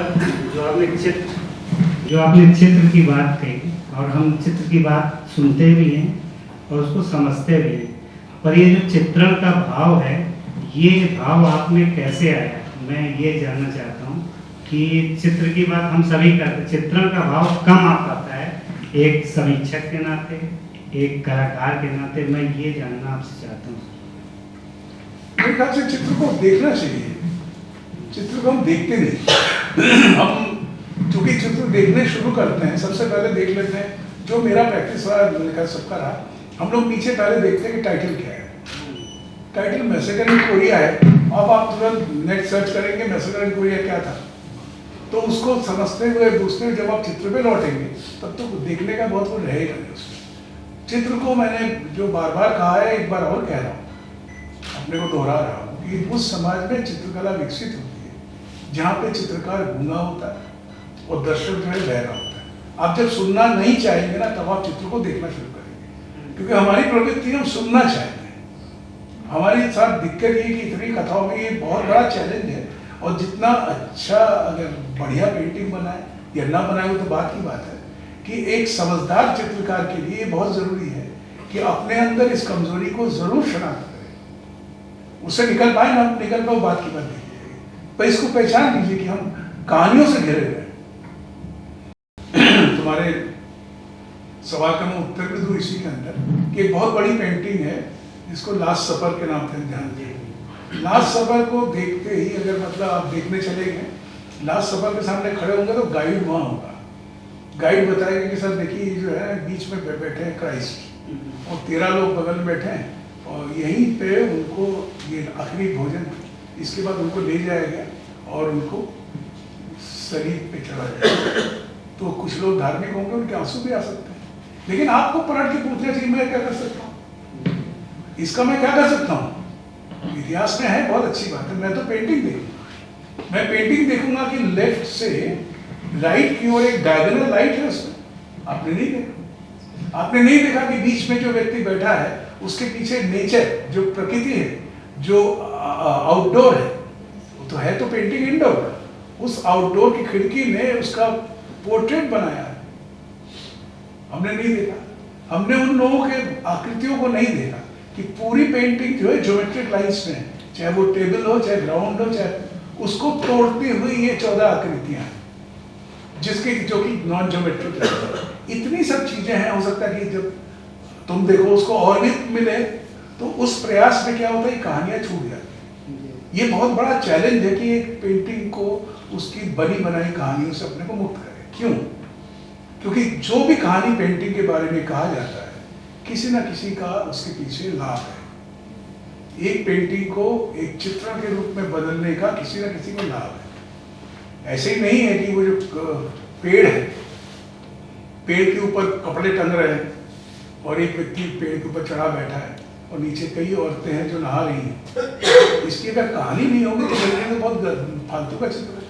जो आपने चित्र की बात कही, और हम चित्र की बात सुनते भी हैं और उसको समझते भी हैं, पर ये जो चित्रण का भाव है, ये भाव आप में कैसे आया? मैं ये जानना चाहता हूँ कि चित्र की बात हम सभी करते, चित्रण का भाव कम आ पाता है। एक समीक्षक के नाते, एक कलाकार के नाते मैं ये जानना आपसे चाहता हूँ। मेरे ख्याल से चित्र को देखना चाहिए। चित्र को हम देखते नहीं। हम चूंकि चित्र देखने शुरू करते हैं, सबसे पहले देख लेते हैं, जो मेरा प्रैक्टिस रहा, मेरे ख्याल सबका रहा, हम लोग पीछे पहले देखते हैं कि टाइटल क्या है। टाइटल मैसेकर इन कोरिया है, अब आप तुरंत नेट सर्च करेंगे मैसेकर इन कोरिया क्या था, तो उसको समझते हुए दूसरे जब आप चित्र पे लौटेंगे तब तो देखने का बहुत कुछ रहेगा नहीं उसमें। चित्र को मैंने जो बार बार कहा है, एक बार और कह रहा हूँ, अपने को दोहरा रहा हूँ कि उस समाज में चित्रकला विकसित होती है जहाँ पे चित्रकार गूंगा होता है और दर्शक जो है बहरा होता है। आप जब सुनना नहीं चाहेंगे ना, तब आप चित्र को देखना शुरू करेंगे, क्योंकि हमारी प्रवृत्ति हम सुनना चाहते हैं। हमारे साथ दिक्कत ये कि इतनी कथाओं में ये बहुत बड़ा चैलेंज है, और जितना अच्छा अगर बढ़िया पेंटिंग बनाए या ना बनाए वो तो बात की बात है, कि एक समझदार चित्रकार के लिए बहुत जरूरी है कि अपने अंदर इस कमजोरी को जरूर शनाख्त करें। उससे निकल पाए ना निकल पाए, बात की बात नहीं है, पर इसको पहचान लीजिए कि हम कहानियों से घिरे हुए हैं। तुम्हारे सवाल का मैं उत्तर भी दूं इसी के अंदर कि एक बहुत बड़ी पेंटिंग है जिसको लास्ट सफर के नाम से ध्यान दिए। लास्ट सफर को देखते ही अगर मतलब आप देखने चले गए, लास्ट सफर के सामने खड़े होंगे तो गाइड वहाँ होगा। गाइड बताएगा कि सर देखिए ये जो है बीच में बैठे हैं क्राइस्ट, और 13 लोग बगल में बैठे हैं, और यहीं पे उनको ये आखिरी भोजन, इसके बाद उनको ले जाया गया और उनको शरीर पे चढ़ा जाएगा। तो कुछ लोग धार्मिक होंगे, उनके आंसू भी आ सकते हैं, लेकिन आपको पलट के पूछना चाहिए मैं क्या कर सकता हूँ, इसका मैं क्या कर सकता हूँ। इतिहास में है, बहुत अच्छी बात है, मैं तो पेंटिंग देखूंगा। मैं पेंटिंग देखूंगा कि लेफ्ट से राइट की ओर एक डायगोनल लाइट है उसमें, आपने नहीं देखा। आपने नहीं देखा कि बीच में जो व्यक्ति बैठा है उसके पीछे नेचर, जो प्रकृति है, जो आउटडोर है, वो तो है तो पेंटिंग इंडोर, उस आउटडोर की खिड़की में उसका पोर्ट्रेट बनाया है, हमने नहीं देखा। हमने उन लोगों के आकृतियों को नहीं देखा कि पूरी पेंटिंग जो है ज्योमेट्रिक लाइंस में, चाहे वो टेबल हो, चाहे ग्राउंड हो, चाहे उसको तोड़ती हुई ये 14 आकृतियां हैं, जिसके जो कि नॉन ज्योमेट्रिक। इतनी सब चीजें हैं, हो सकता है कि जब तुम देखो उसको और भी मिले, तो उस प्रयास में क्या होता है, कहानियां छूट जाती हैं। ये बहुत बड़ा चैलेंज है कि एक पेंटिंग को उसकी बनी बनाई कहानियों से अपने को मुक्त करे। क्यों? क्योंकि जो भी कहानी पेंटिंग के बारे में कहा जाता है, किसी ना किसी का उसके पीछे लाभ है। एक पेंटिंग को एक चित्रण के रूप में बदलने का किसी ना किसी को लाभ है। ऐसे ही नहीं है कि वो जो पेड़ है, पेड़ के ऊपर कपड़े टंग रहे हैं और एक व्यक्ति पेड़ के ऊपर चढ़ा बैठा है और नीचे कई औरतें हैं जो नहा रही हैं। इसकी अगर कहानी नहीं होगी तो देखने में बहुत फालतू का चित्र है,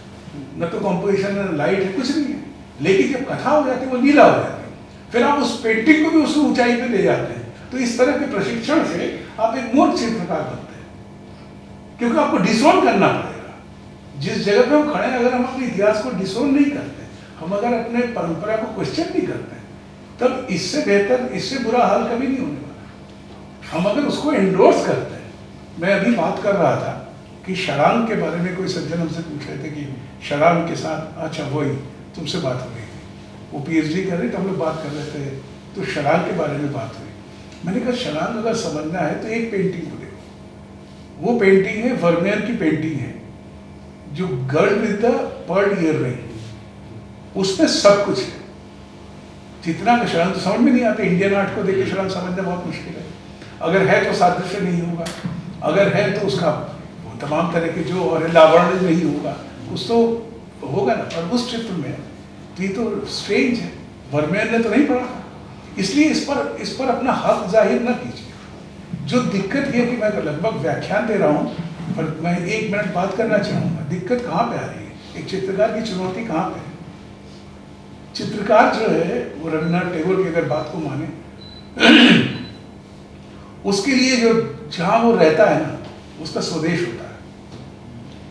न तो कॉम्पोजिशन, न लाइट है, कुछ नहीं है। लेकिन जब कथा हो जाती है वो लीला हो जाती है, फिर आप उस पेंटिंग को भी उस ऊंचाई पे ले जाते हैं। तो इस तरह के प्रशिक्षण से आप एक मूर्ख चित्रकार बनते हैं, क्योंकि आपको डिसोन करना पड़ेगा। जिस जगह पे हम खड़े हैं, अगर हम अपने इतिहास को डिसोन नहीं करते, हम अगर अपने परंपरा को क्वेश्चन नहीं करते, तब इससे बेहतर, इससे बुरा हाल कभी नहीं होने वाला। हम अगर उसको एंडोर्स करते हैं, मैं अभी बात कर रहा था कि शरांग के बारे में कोई सज्जन हमसे पूछ रहे थे कि शरांग के साथ, अच्छा वही तुमसे बात हो रही थी, वो PhD कर रहे थे, हम लोग बात कर रहे थे, तो शरांग के बारे में बात हुई। मैंने कहा शरांग अगर समझना है तो एक पेंटिंग को देखो। वो पेंटिंग है, वर्मेयर की पेंटिंग है, जो girl with the pearl earring, उसमें सब कुछ है। जितना का शरांग तो समझ में नहीं आता, इंडियन आर्ट को देख के शरांग समझना बहुत मुश्किल है। अगर है तो सादृश्य नहीं होगा, अगर है तो उसका तमाम तरह के जो और लावण्य नहीं होगा, कुछ तो होगा ना। और उस चित्र में तो ये तो स्ट्रेंज है, वर्मेयर ने तो नहीं पढ़ा, इसलिए इस पर अपना हक जाहिर न कीजिए। जो दिक्कत ये कि मैं लगभग व्याख्यान दे रहा हूँ, पर मैं 1 मिनट बात करना चाहूँगा। दिक्कत कहाँ पे आ रही है, एक चित्रकार की चुनौती कहाँ पे है। चित्रकार जो है वो रविन्द्रनाथ टैगोर की अगर बात को माने, उसके लिए जो जहाँ वो रहता है ना, उसका स्वदेश होता है,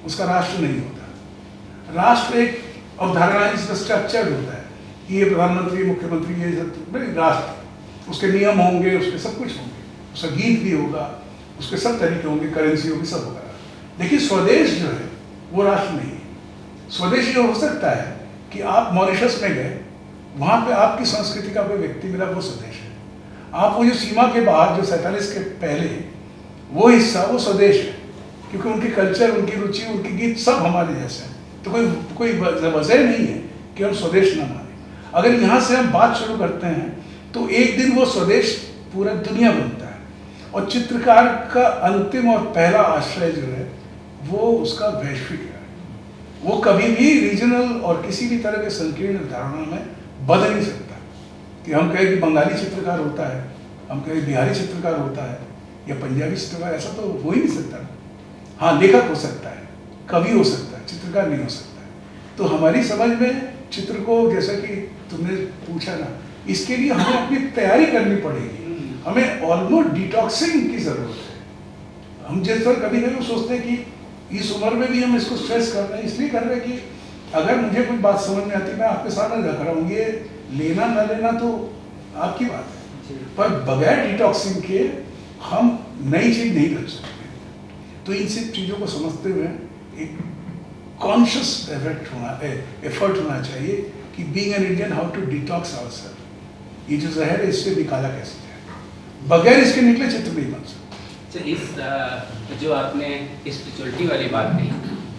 उसका राष्ट्र नहीं होता। राष्ट्र एक अवधारणा, इसका स्ट्रक्चर होता है कि ये प्रधानमंत्री, मुख्यमंत्री, ये सब राष्ट्र, उसके नियम होंगे, उसके सब कुछ होंगे, उसका गीत भी होगा, उसके सब तरीके होंगे, करेंसी होगी, सब होगा। लेकिन स्वदेश जो है वो राष्ट्र नहीं है। स्वदेश ये हो सकता है कि आप मॉरिशस में गए, वहाँ पे आपकी संस्कृति का कोई व्यक्ति मिला, वो स्वदेश है। आप वो जो सीमा के बाहर, जो 47 के पहले वो हिस्सा, वो स्वदेश है। क्योंकि उनके कल्चर, उनकी रुचि, उनके गीत सब हमारे जैसे हैं। तो कोई वजह नहीं है कि हम स्वदेश ना माने। अगर यहाँ से हम बात शुरू करते हैं तो एक दिन वो स्वदेश पूरा दुनिया बनता है। और चित्रकार का अंतिम और पहला आश्रय जो है वो उसका वैश्विक है। वो कभी भी रीजनल और किसी भी तरह के संकीर्ण धारणा में बदल नहीं सकता कि हम कहें कि बंगाली चित्रकार होता है, हम कहें बिहारी चित्रकार होता है या पंजाबी चित्रकार, ऐसा तो हो ही नहीं सकता। हाँ, लेखक हो सकता है, कवि हो सकता है, चित्रकार नहीं हो सकता है। तो हमारी समझ में चित्र को, जैसा कि तुमने पूछा ना, इसके लिए हमें अपनी तैयारी करनी पड़ेगी। हमें ऑलमोस्ट डिटॉक्सिंग की जरूरत है। हम जिस पर कभी कभी सोचते हैं कि इस उम्र में भी हम इसको स्ट्रेस कर रहे हैं, इसलिए कर रहे हैं कि अगर मुझे कोई बात समझ में आती, मैं आपके सामने रख रहा हूँ, ये लेना ना लेना तो आपकी बात है, पर बगैर डिटॉक्सिंग के हम नई चीज नहीं कर सकते। तो इन सब चीज़ों को समझते हुए एक कॉन्शियस एफर्ट होना चाहिए कि being an Indian how to detox ourself. ये जो जहर है इससे निकाला कैसे जाए, बगैर इसके निकले चित्र नहीं बन सकते। इस जो आपने स्पिरिचुअलिटी वाली बात कही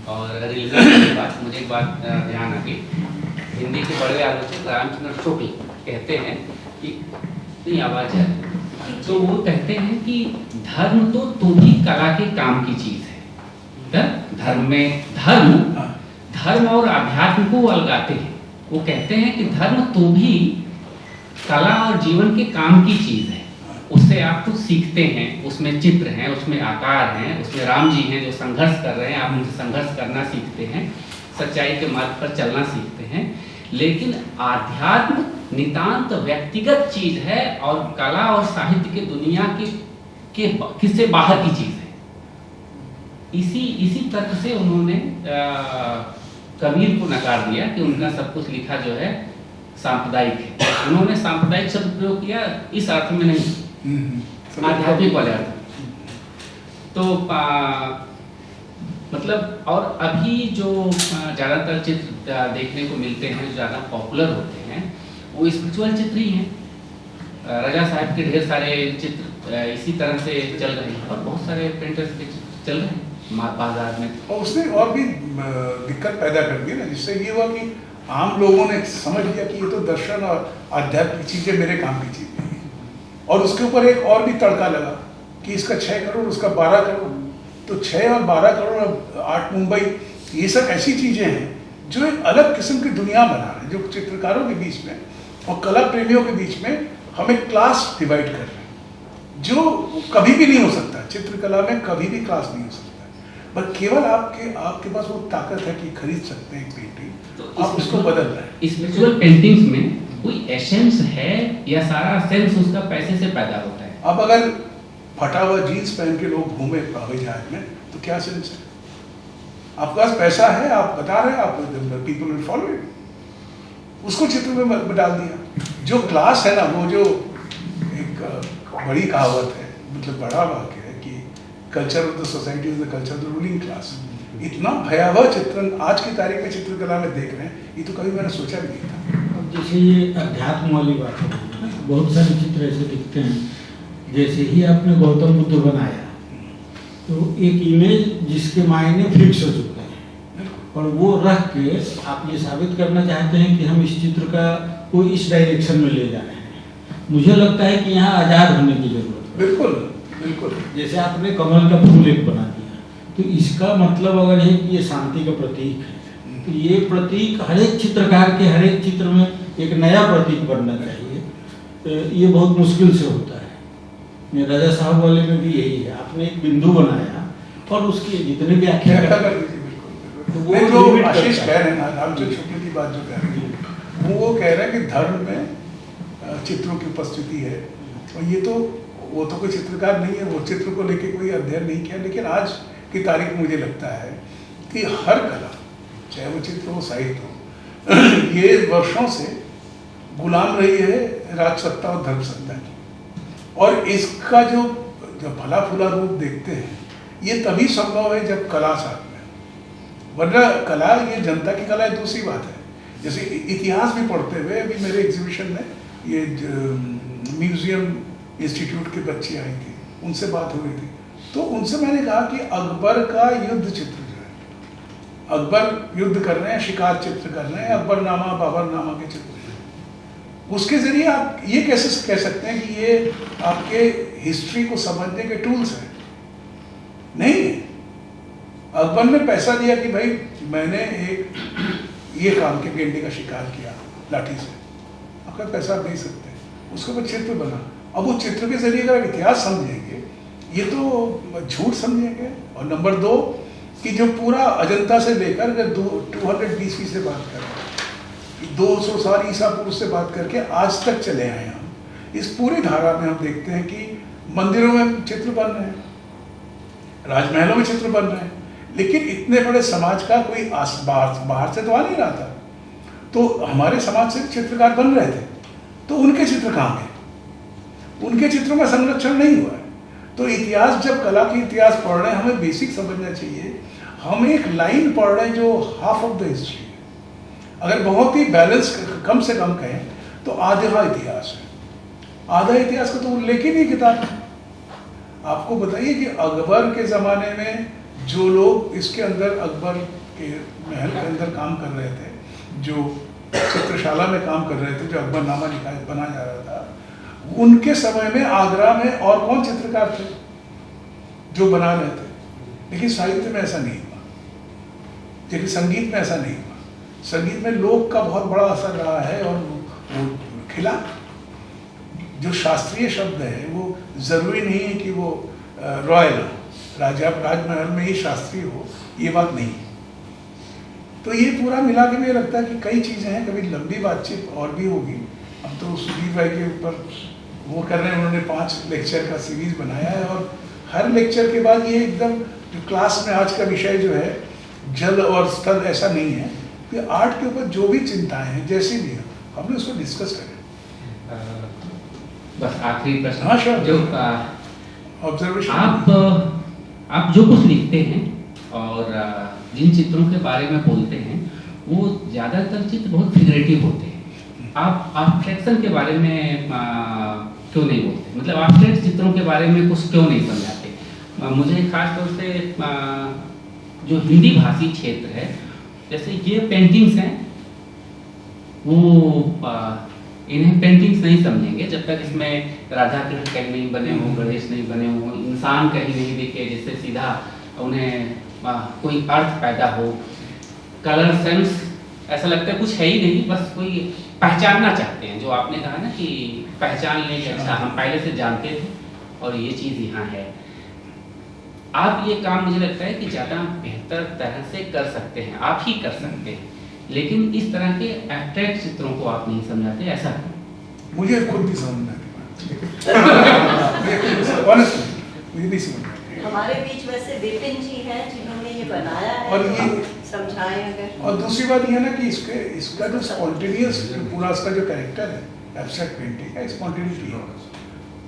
और रिलीजन वाली बात, मुझे एक बात ध्यान आ गई। हिंदी के बड़े आलोचक रामचंद्र शुक्ल कहते हैं कि आवाज़ है, तो वो कहते हैं कि धर्म तो भी कला के काम की चीज है। धर्म में धर्म और अध्यात्म को अलगाते हैं। वो कहते हैं कि धर्म तो भी कला और जीवन के काम की चीज है, उससे आप कुछ सीखते हैं, उसमें चित्र हैं, उसमें आकार हैं, उसमें राम जी हैं जो संघर्ष कर रहे हैं, आप उनसे संघर्ष करना सीखते हैं, सच्चाई के मार्ग पर चलना सीखते हैं। लेकिन आध्यात्म नितांत व्यक्तिगत चीज है और कला और साहित्य के दुनिया के किससे बाहर की चीज है। इसी तर्क से उन्होंने कबीर को नकार दिया कि उनका सब कुछ लिखा जो है सांप्रदायिक है। उन्होंने सांप्रदायिक शब्द प्रयोग किया इस अर्थ में नहीं, आध्यात्मिक वाले अर्थ। तो मतलब और अभी जो ज़्यादातर चित्र देखने को मिलते हैं, जो ज़्यादा पॉपुलर होते हैं, वो स्पिरिचुअल चित्र ही हैं। राजा साहब के ढेर सारे चित्र इसी तरह से चल रहे हैं और बहुत सारे पेंटर्स के चल रहे हैं बाजार में। और उसने और भी दिक्कत पैदा कर दी ना, जिससे ये हुआ कि आम लोगों ने समझ लिया कि ये तो दर्शन और आध्यात्म की चीज़ें मेरे काम की चीज़ नहीं है। और उसके ऊपर एक और भी तड़का लगा कि इसका 6 करोड़, उसका 12 करोड़। तो 6 और 12 करोड़, 8 मुंबई, ये सब ऐसी चीज़ें हैं जो एक अलग किस्म की दुनिया बना रहे हैं, जो चित्रकारों के बीच में और कला प्रेमियों के बीच में हमें क्लास डिवाइड कर रहे हैं, जो कभी भी नहीं हो सकता। चित्रकला में कभी भी क्लास नहीं हो सकता, पर केवल आपके पास वो ताकत है कि खरीद सकते हैं एक पेंटिंग, तो आप उसको बदल रहे हैं। स्पिरिचुअल पेंटिंग्स में कोई एसेंस है या सारा सेंस उसका पैसे से पैदा होता है? अब अगर फटा हुआ जीन्स पहन के लोग घूमे हवाई जहाज में तो क्या सेंस है? आपके पास पैसा है, आप बता रहे हैं, आप पीपल विल फॉलो इट, उसको चित्र में डाल दिया। जो क्लास है ना, वो जो एक बड़ी कहावत है, मतलब बड़ा वाक्य है कि culture of the society is the culture of the ruling class. इतना भयावह चित्रण आज की तारीख में चित्रकला में देख रहे हैं, ये तो कभी मैंने सोचा भी नहीं था। अब जैसे ये अध्यात्म वाली बात है, बहुत सारे चित्र ऐसे दिखते हैं, जैसे ही आपने गौतम बुद्ध बनाया तो एक इमेज जिसके मायने फिक्स हो चुके हैं और वो रख के आप ये साबित करना चाहते हैं कि हम इस चित्र का को इस डायरेक्शन में ले जा रहे हैं। मुझे लगता है कि यहाँ आज़ाद होने की जरूरत है। बिल्कुल बिल्कुल। जैसे आपने कमल का फूल एक बना दिया, तो इसका मतलब अगर है कि ये शांति का प्रतीक है, तो ये प्रतीक हर एक चित्रकार के हर एक चित्र में एक नया प्रतीक बनना चाहिए। ये बहुत मुश्किल से होता है। राजा साहब वाले में भी यही है, आपने एक बिंदु बनाया और उसकी जितने व्याख्या कर दीजिए। तो वो आशीष कह रहे हैं, रामचंद्र शुक्ल की बात जो कह रहे हैं, वो कह रहे हैं कि धर्म में चित्रों की उपस्थिति है। और ये तो वो तो कोई चित्रकार नहीं है, वो चित्र को लेके कोई अध्ययन नहीं किया। लेकिन आज की तारीख में मुझे लगता है कि हर कला, चाहे वो चित्र हो, साहित्य हो, ये वर्षों से गुलाम रही है राजसत्ता और धर्म सत्ता की। और इसका जो भला फुला रूप देखते हैं, ये तभी संभव है जब कला साथ में, वरना कला, ये जनता की कला है, दूसरी बात है। जैसे इतिहास भी पढ़ते हुए अभी मेरे एग्जीबिशन में ये म्यूजियम इंस्टीट्यूट के बच्चे आई थी, उनसे बात हो रही थी, तो उनसे मैंने कहा कि अकबर का युद्ध चित्र जो है, अकबर युद्ध कर रहे हैं, शिकार चित्र कर रहे हैं, अकबरनामा बाबरनामा के चित्र हैं, उसके जरिए आप ये कैसे कह सकते हैं कि ये आपके हिस्ट्री को समझने के टूल्स हैं? नहीं है। अकबर ने पैसा दिया कि भाई मैंने एक ये काम के गेंडे का शिकार किया लाठी से, आपका पैसा आप दे सकते हैं, उसके ऊपर चित्र बना। अब वो चित्र के जरिए अगर इतिहास समझेंगे ये तो झूठ समझेंगे। और नंबर 2 कि जो पूरा अजंता से लेकर अगर 200 BC से बात करें, 200 साल ईसा पूर्व से बात करके आज तक चले आए हम, इस पूरी धारा में हम देखते हैं कि मंदिरों में चित्र बन रहे हैं, राजमहलों में चित्र बन रहे हैं, लेकिन इतने बड़े समाज का कोई बाहर से तो आ नहीं रहा था। तो हमारे समाज से चित्रकार बन रहे थे, तो उनके चित्र कहाँ गए? उनके चित्रों का संरक्षण नहीं हुआ है। तो इतिहास, जब कला की इतिहास पढ़ रहे हैं, हमें बेसिक समझना चाहिए। हम एक लाइन पढ़ रहे हैं जो हाफ ऑफ द हिस्ट्री है। अगर बहुत ही बैलेंस कम से कम कहें तो आधा इतिहास है। आधा इतिहास का तो उल्लेख ही नहीं किताब में। आपको बताइए कि अकबर के ज़माने में जो लोग इसके अंदर अकबर के महल के अंदर काम कर रहे थे, जो चित्रशाला में काम कर रहे थे, जो अकबरनामा बना जा रहा था, उनके समय में आगरा में और कौन चित्रकार थे जो बना रहे थे? लेकिन साहित्य में ऐसा नहीं हुआ, लेकिन संगीत में ऐसा नहीं हुआ। संगीत में लोक का बहुत बड़ा असर रहा है और वो खिला। जो शास्त्रीय शब्द है वो जरूरी नहीं है कि वो रॉयल हो, राजमहल में ही शास्त्रीय हो, ये बात नहीं है। तो ये पूरा मिला के मुझे लगता है कि कई चीज़ें हैं। कभी लंबी बातचीत और भी होगी। हम तो सुधीर भाई के ऊपर वो कर रहे हैं, उन्होंने 5 लेक्चर का सीरीज बनाया है और हर लेक्चर के बाद ये एकदम जो क्लास में आज का विषय जो है जल और स्थल, ऐसा नहीं है कि आर्ट के ऊपर जो भी चिंताएं हैं जैसी भी है हमने उसको डिस्कस करें। बस आखिरी प्रश्न। हाँ, sure. जो ऑब्जर्वेशन, आप जो कुछ लिखते हैं और जिन चित्रों के बारे में बोलते हैं वो ज़्यादातर चित्र बहुत फिगरेटिव होते हैं। आप एब्स्ट्रैक्शन के बारे में क्यों नहीं बोलते? मतलब एब्स्ट्रैक्ट चित्रों के बारे में कुछ क्यों नहीं समझाते? मुझे खास तौर से जो हिंदी भाषी क्षेत्र है, जैसे ये पेंटिंग्स हैं, वो इन्हें पेंटिंग्स नहीं समझेंगे जब तक इसमें राधा कृष्ण कहीं नहीं बने हो, गणेश नहीं बने हो, इंसान कहीं नहीं दिखे जिससे सीधा उन्हें कोई अर्थ पैदा हो। कलर सेंस ऐसा लगता है कुछ है ही नहीं, बस कोई पहचानना चाहते हैं। जो आपने कहा ना कि पहचान लें कि अच्छा हम पहले से जानते थे और ये चीज़ यहाँ है। आप ये काम मुझे लगता है कि ज़्यादा बेहतर तरह से कर सकते हैं, आप ही कर सकते हैं, लेकिन इस तरह के एब्स्ट्रैक्ट चित्रों को आप नहीं समझाते। ऐसा मुझे खुद भी समझना मुझे नहीं समझना। हमारे बीच वैसे विपिन जी हैं जिन्होंने ये बनाया है, और ये समझाएं अगर। और दूसरी बात ये है ना कि इसका जो स्पॉन्टेनियस पूरा इसका जो कैरेक्टर है एब्स्ट्रैक्ट पेंटिंग का, स्पॉन्टेनिटी है,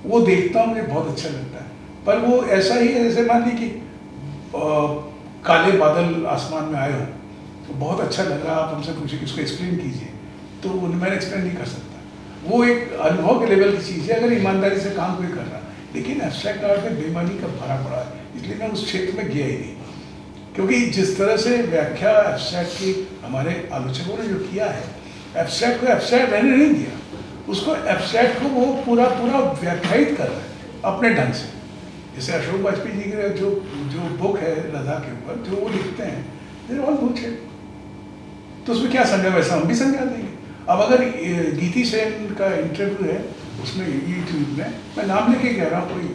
वो देखता हूँ मुझे बहुत अच्छा लगता है। पर वो ऐसा ही है जैसे मान ली कि काले बादल आसमान में आए हो तो बहुत अच्छा लग रहा, आप हमसे पूछे कि उसको एक्सप्लेन कीजिए, तो मैंने एक्सप्लेन नहीं कर सकता। वो एक अनुभव के लेवल की चीज़ है अगर ईमानदारी से काम कोई कर रहा। लेकिन एब्स्ट्रैक्ट आर्ट में बेईमानी का भरा पड़ा है, इसलिए मैं उस क्षेत्र में गया ही नहीं। क्योंकि जिस तरह से व्याख्या एब्स्ट्रैक्ट की हमारे आलोचकों ने जो किया है, एब्स्ट्रैक्ट को एब्स्ट्रैक्ट रहने नहीं दिया, उसको एब्स्ट्रैक्ट को वो पूरा व्याख्यायित कर रहे हैं अपने ढंग से। जैसे अशोक वाजपेयी जी के जो बुक है राधा के ऊपर जो वो लिखते हैं, देयर ऑल बुलशिट। तो उसमें क्या समझा, वैसा हम भी समझा देंगे। अब अगर गीति सेन का इंटरव्यू है उसमें यूट्यूब में, मैं नाम लेके कह रहा हूँ, कोई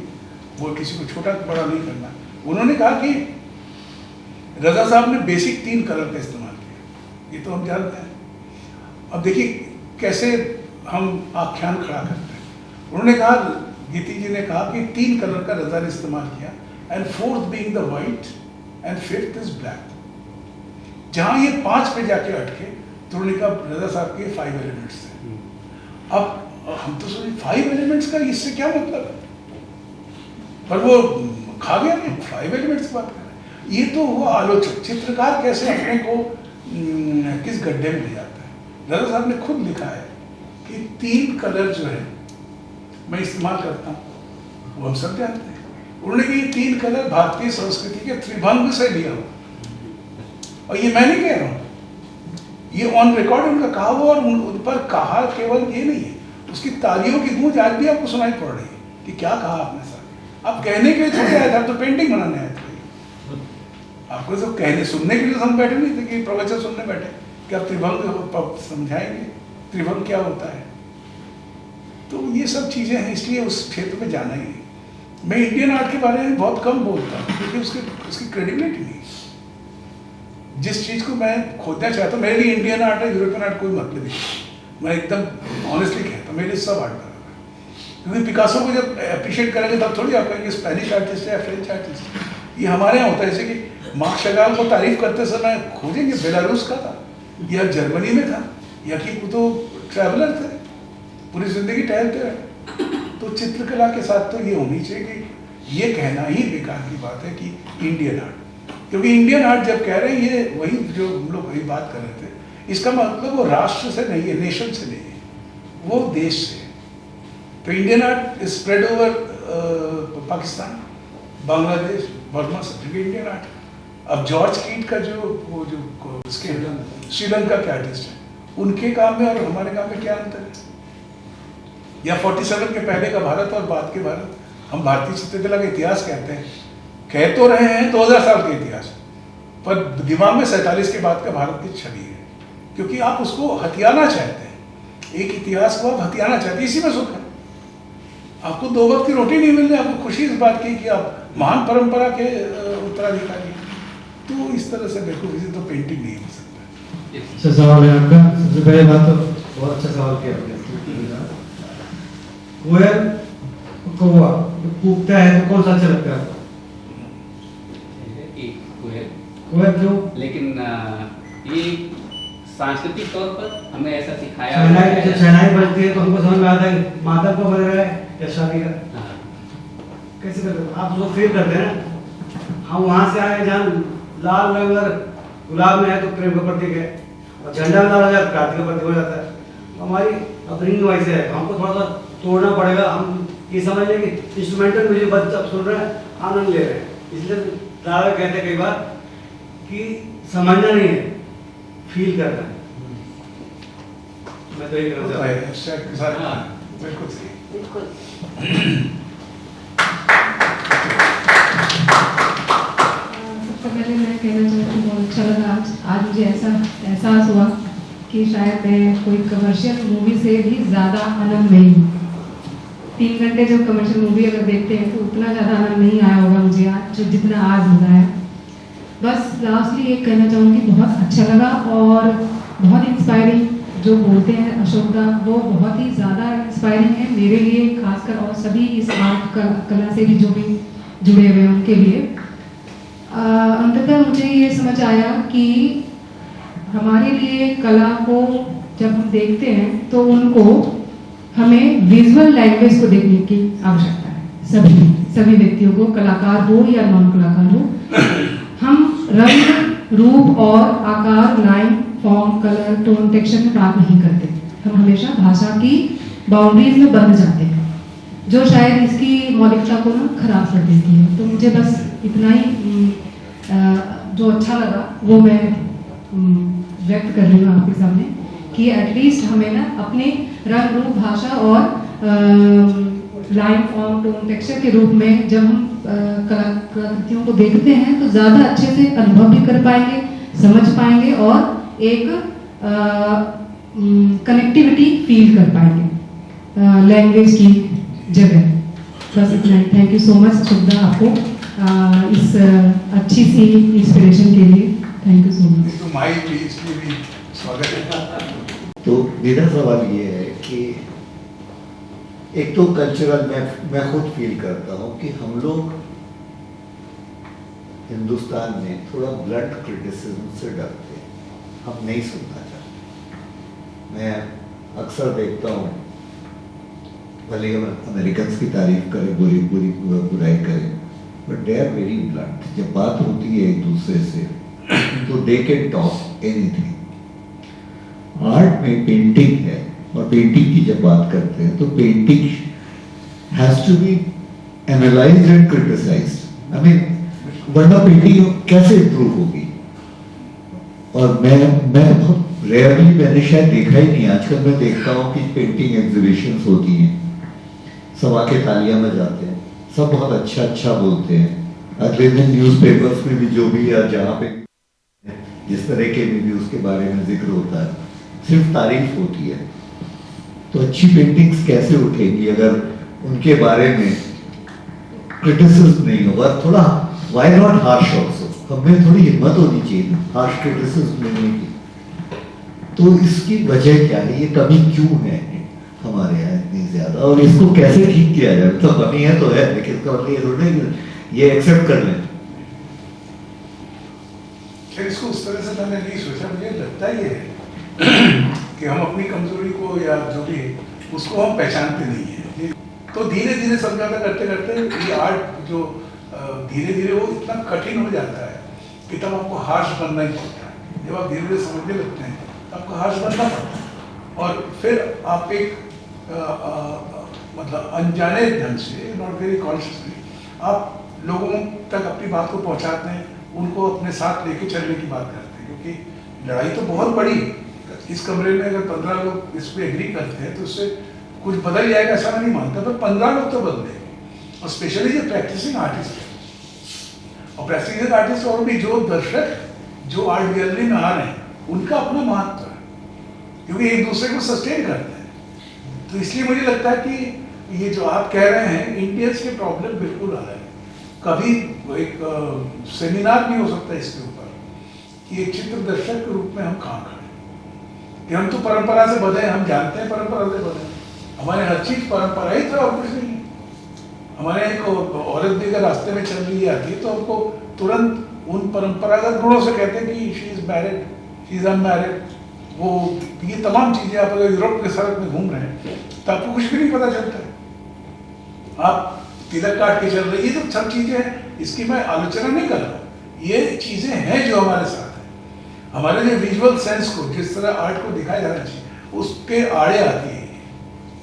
वो किसी को छोटा बड़ा नहीं करना, उन्होंने कहा कि रजा साहब ने बेसिक 3 कलर का इस्तेमाल किया, ये तो हम जानते हैं। अब देखिए कैसे हम आख्यान खड़ा करते हैं। उन्होंने कहा, गीति जी ने कहा कि 3 कलर का रजा ने इस्तेमाल किया, and 4th being the white and 5th is black. जहाँ ये 5 पे जाके अटके तो उन्होंने कहा रजा साहब के 5 एलिमेंट्स थे। अब हम तो सोचे 5 एलिमेंट्स का इससे क्या मतलब है, पर वो खा गया नहीं, 5 एलिमेंट्स की बात कर रहे हैं। ये तो वो आलोचक, चित्रकार कैसे अपने को किस गड्ढे में ले जाता है। रजा साहब ने खुद लिखा है कि 3 कलर जो है मैं इस्तेमाल करता हूँ, वो हम सब जानते हैं। उन्होंने कि ये 3 कलर भारतीय संस्कृति के त्रिभंग से लिया हो, और ये मैं नहीं कह रहा हूँ, ये ऑन रिकॉर्ड उनका कहा हुआ, और उन पर कहा केवल ये नहीं है, उसकी तालियों की गूंज आज भी आपको सुनाई पड़ रही है कि क्या कहा आपने सर। आप कहने के लिए थोड़े आए थे, आप तो पेंटिंग बनाने आए थे। आपको तो कहने सुनने के लिए हम बैठे नहीं थे कि प्रवचन सुनने बैठे कि आप त्रिभंग समझाएंगे त्रिभंग क्या होता है। तो ये सब चीज़ें हैं, इसलिए उस क्षेत्र में जाना ही नहीं। मैं इंडियन आर्ट के बारे में बहुत कम बोलता हूँ क्योंकि उसकी क्रेडिबिलिटी नहीं। जिस चीज़ को मैं खोजना चाहता हूँ, मेरे लिए इंडियन आर्ट है, यूरोपियन आर्ट कोई मतलब नहीं। मैं एकदम ऑनेस्टली कहता हूँ, मेरे लिए सब आर्ट बराबर है। क्योंकि पिकासो को जब अप्रिशिएट करेंगे तब थोड़ी आप कहेंगे स्पेनिश आर्टिस्ट है या फ्रेंच आर्टिस्ट है। ये हमारे यहाँ होता है, जैसे कि मार्क शगाल को तारीफ करते समय खोजेंगे बेलारूस का था या जर्मनी में था, या कि वो तो ट्रैवलर थे, पूरी जिंदगी टहलते रहे। तो चित्रकला के साथ तो ये होनी चाहिए कि ये कहना ही बेकार की बात है कि इंडियन आर्ट, क्योंकि इंडियन आर्ट जब कह रहे हैं ये वही जो हम लोग वही बात कर रहे थे, इसका मतलब वो राष्ट्र से नहीं है, नेशन से नहीं है, वो देश से। तो Indian art is spread over Pakistan, Bangladesh, Burma, सब जगह इंडियन आर्ट। अब जॉर्ज कीट का उसके श्रीलंका के आर्टिस्ट है, उनके काम में और हमारे काम में क्या अंतर है? या 47 के पहले का भारत और बाद के भारत, हम भारतीय चित्रकला का इतिहास कहते हैं, कह तो रहे हैं 2000 साल का इतिहास, पर दिमाग में 47 के बाद का भारत की छवि है, क्योंकि आप उसको हथियाना चाहते हैं। एक इतिहास को आप हथियाना चाहते हैं, इसी में सुख है। आपको 2 वक्त की रोटी नहीं मिल रही, आपको खुशी इस बात की कि आप महान परंपरा के उत्तराधिकारी। तो इस तरह से देखो, किसी तो पेंटिंग नहीं हो सकता। अच्छा सवाल है आपका। सबसे पहले बात तो बहुत अच्छा सवाल किया आपने। कोयल कौवा कूकता है तो कौन सा अच्छा लगता है आपको? कोयल क्यों? लेकिन ये सांस्कृतिक तौर पर हमें ऐसा सिखाया शहनाई बजती है तो हमको समझ में आता है माता को बज रहा है या शादी का। कैसे करते हो आप? उसको फील करते हैं। हम वहाँ से आए जहाँ लाल रंग और गुलाब में है तो प्रेम का प्रतीक है, और झंडा में लाल हो जाए तो क्रांति का प्रतीक हो जाता है। हमारी अपनी वैसे है, हमको थोड़ा सा तोड़ना पड़ेगा। हम ये समझ लें कि इंस्ट्रूमेंटल म्यूजिक बच्चे अब सुन रहे हैं, आनंद ले रहे हैं, इसलिए दादा कहते हैं कई बार कि समझना नहीं है, फील करना है। मैं तो यही कहना चाहता हूँ। बिल्कुल सही। बिल्कुल। सबसे पहले मैं कहना चाहती हूँ बहुत अच्छा लगा आज मुझे ऐसा एहसास हुआ कि शायद मैं कोई कमर्शियल मूवी से भी ज़्यादा आनंद नहीं हूँ। 3 घंटे जब कमर्शियल मूवी अगर देखते हैं तो उतना ज़्यादा आनंद नहीं आया होगा मुझे आज जितना आज मिला है। बस लास्टली ये कहना चाहूँगी बहुत अच्छा लगा और बहुत इंस्पायरिंग जो बोलते हैं अशोक दा, वो बहुत ही ज़्यादा इंस्पायरिंग है मेरे लिए खासकर, और सभी इस आर्ट कला से भी जो भी जुड़े हुए हैं उनके लिए। अंततः मुझे ये समझ आया कि हमारे लिए कला को जब हम देखते हैं तो उनको हमें विजुअल लैंग्वेज को देखने की आवश्यकता है। सभी व्यक्तियों को, कलाकार हो या नॉन कलाकार हो। हम रंग, रूप और आकार, line, form, colour, tone, texture में बात नहीं करते। हम हमेशा भाषा की बाउंड्रीज में बंध जाते हैं, जो शायद इसकी मौलिकता को ना खराब कर देती है। तो मुझे बस इतना ही जो अच्छा लगा वो मैं व्यक्त कर रही हूँ आपके सामने कि एटलीस्ट हमें ना अपने रंग, रूप, भाषा और लाइन, फॉर्म, टोन, टेक्सचर के रूप में जब हम कलाकृतियों को देखते हैं तो ज़्यादा अच्छे से अनुभव भी कर पाएंगे, समझ पाएंगे और एक कनेक्टिविटी फील कर पाएंगे लैंग्वेज की जगह। बस इतना ही। Thank you so much Shubhada आपको इस अच्छी सी इंस्पिरेशन के लिए। Thank you so much. तो माई प्लीज भी स्वागत है। तो मेरा सवाल ये है कि एक तो कल्चरल मैं खुद फील करता हूँ कि हम लोग हिंदुस्तान में थोड़ा ब्लंट क्रिटिसिज्म से डरते हैं, हम नहीं सुनना चाहते। मैं अक्सर देखता हूँ, भले हम अमेरिकन की तारीफ करें, बुराई करें, but they are very blunt. जब बात होती है एक दूसरे से तो they can talk anything. Art में पेंटिंग है, और पेंटिंग की जब बात करते हैं तो painting has to be analysed and criticised. I mean वरना पेंटिंग कैसे इम्प्रूव होगी? और मैं बहुत रेयरली, मैंने शायद देखा ही नहीं, आजकल मैं देखता हूँ कि पेंटिंग एग्जीबिशंस होती हैं, सब आके तालियां बजाते हैं, सब बहुत अच्छा अच्छा बोलते हैं। अगले दिन न्यूज़पेपर्स में भी जो भी या जहाँ पे जिस तरह के भी उसके बारे में जिक्र होता है, सिर्फ तारीफ होती है। तो अच्छी पेंटिंग्स कैसे उठेंगी अगर उनके बारे में क्रिटिसिज्म नहीं होगा? थोड़ा व्हाई नॉट हार्श ऑल्सो, हमें थोड़ी हिम्मत होनी चाहिए हार्श क्रिटिसिज्म लेने की। तो इसकी वजह क्या है, ये कमी क्यों है हमारे यहाँ इतनी ज्यादा, और इसको कैसे ठीक किया जाए? तो कमी है तो है, लेकिन इसका मतलब ये थोड़ी कि ये एक्सेप्ट कर लें। खैर इसको उस तरह से मैंने नहीं सोचा, मुझे लगता ही है कि हम अपनी कमजोरी को या जो भी उसको हम पहचानते नहीं है। तो धीरे धीरे समझौता करते करते ये आर्ट जो धीरे धीरे वो इतना कठिन हो जाता है कि तब आपको हार्श बनना ही पड़ता है। जब आप धीरे धीरे समझने लगते हैं आपको हार्श बनना पड़ता है, और फिर आप एक मतलब अनजाने ढंग से, नॉट वेरी कॉन्शियसली, आप लोगों तक अपनी बात को पहुंचाते हैं, उनको अपने साथ लेके चलने की बात करते हैं। क्योंकि लड़ाई तो बहुत बड़ी, इस कमरे में अगर 15 लोग इस पर एग्री करते हैं तो उससे कुछ बदल जाएगा ऐसा मैं नहीं मानता, पर 15 लोग तो बदलेंगे, और स्पेशली जो प्रैक्टिसिंग आर्टिस्ट है, और प्रैक्टिसिंग आर्टिस्ट और भी जो दर्शक जो आर्ट गैलरी में आ रहे हैं उनका अपना महत्व है, क्योंकि एक दूसरे को सस्टेन करते हैं। तो इसलिए मुझे लगता है कि ये जो आप कह रहे हैं इंडियंस के प्रॉब्लम बिल्कुल अलग है। कभी एक सेमिनार नहीं हो सकता इसके ऊपर कि एक चित्र दर्शक के रूप में हम कहाँ खड़े, कि हम तो परंपरा से बधे हैं, हम जानते हैं परंपरा से बधे हैं, हमारे हर चीज परंपरा ही तो और कुछ नहीं है। हमारे एक औरत भी अगर रास्ते में चल रही आती है तो हमको तुरंत उन परंपरागत गुणों से कहते हैं कि she is married, she is unmarried, वो ये तमाम चीजें। आप अगर यूरोप के सड़क में घूम रहे हैं तो आपको कुछ भी नहीं पता चलता है, आप तिलक काट के चल रहे, ये तो सब चीजें हैं, इसकी मैं आलोचना नहीं कर रहा, ये चीजें हैं जो हमारे साथ है। हमारे जो विजुअल सेंस को, जिस तरह आर्ट को दिखाया जाना चाहिए, उसके आड़े आती है,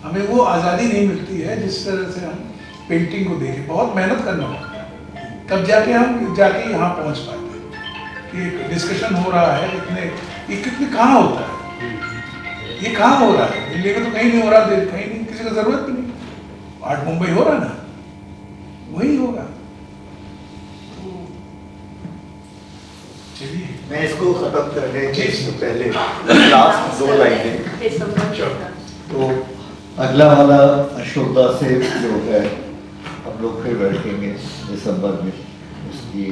हमें वो आज़ादी नहीं मिलती है जिस तरह से हम पेंटिंग को देखें। बहुत मेहनत करना पड़ता है, तब जाके हम जाके यहाँ पहुँच पाते हैं कि डिस्कशन हो रहा है, ये कितने कहाँ होता है, ये कहाँ हो रहा है, दिल्ली में तो कहीं नहीं हो रहा, कहीं नहीं, किसी को जरूरत भी नहीं। आर्ट मुंबई हो रहा ना, वही होगा। तो चलिए मैं इसको खत्म करने से पहले लास्ट 2 लाइनें, तो अगला वाला अशोका से जो है हम लोग फिर बैठेंगे दिसंबर में, उसकी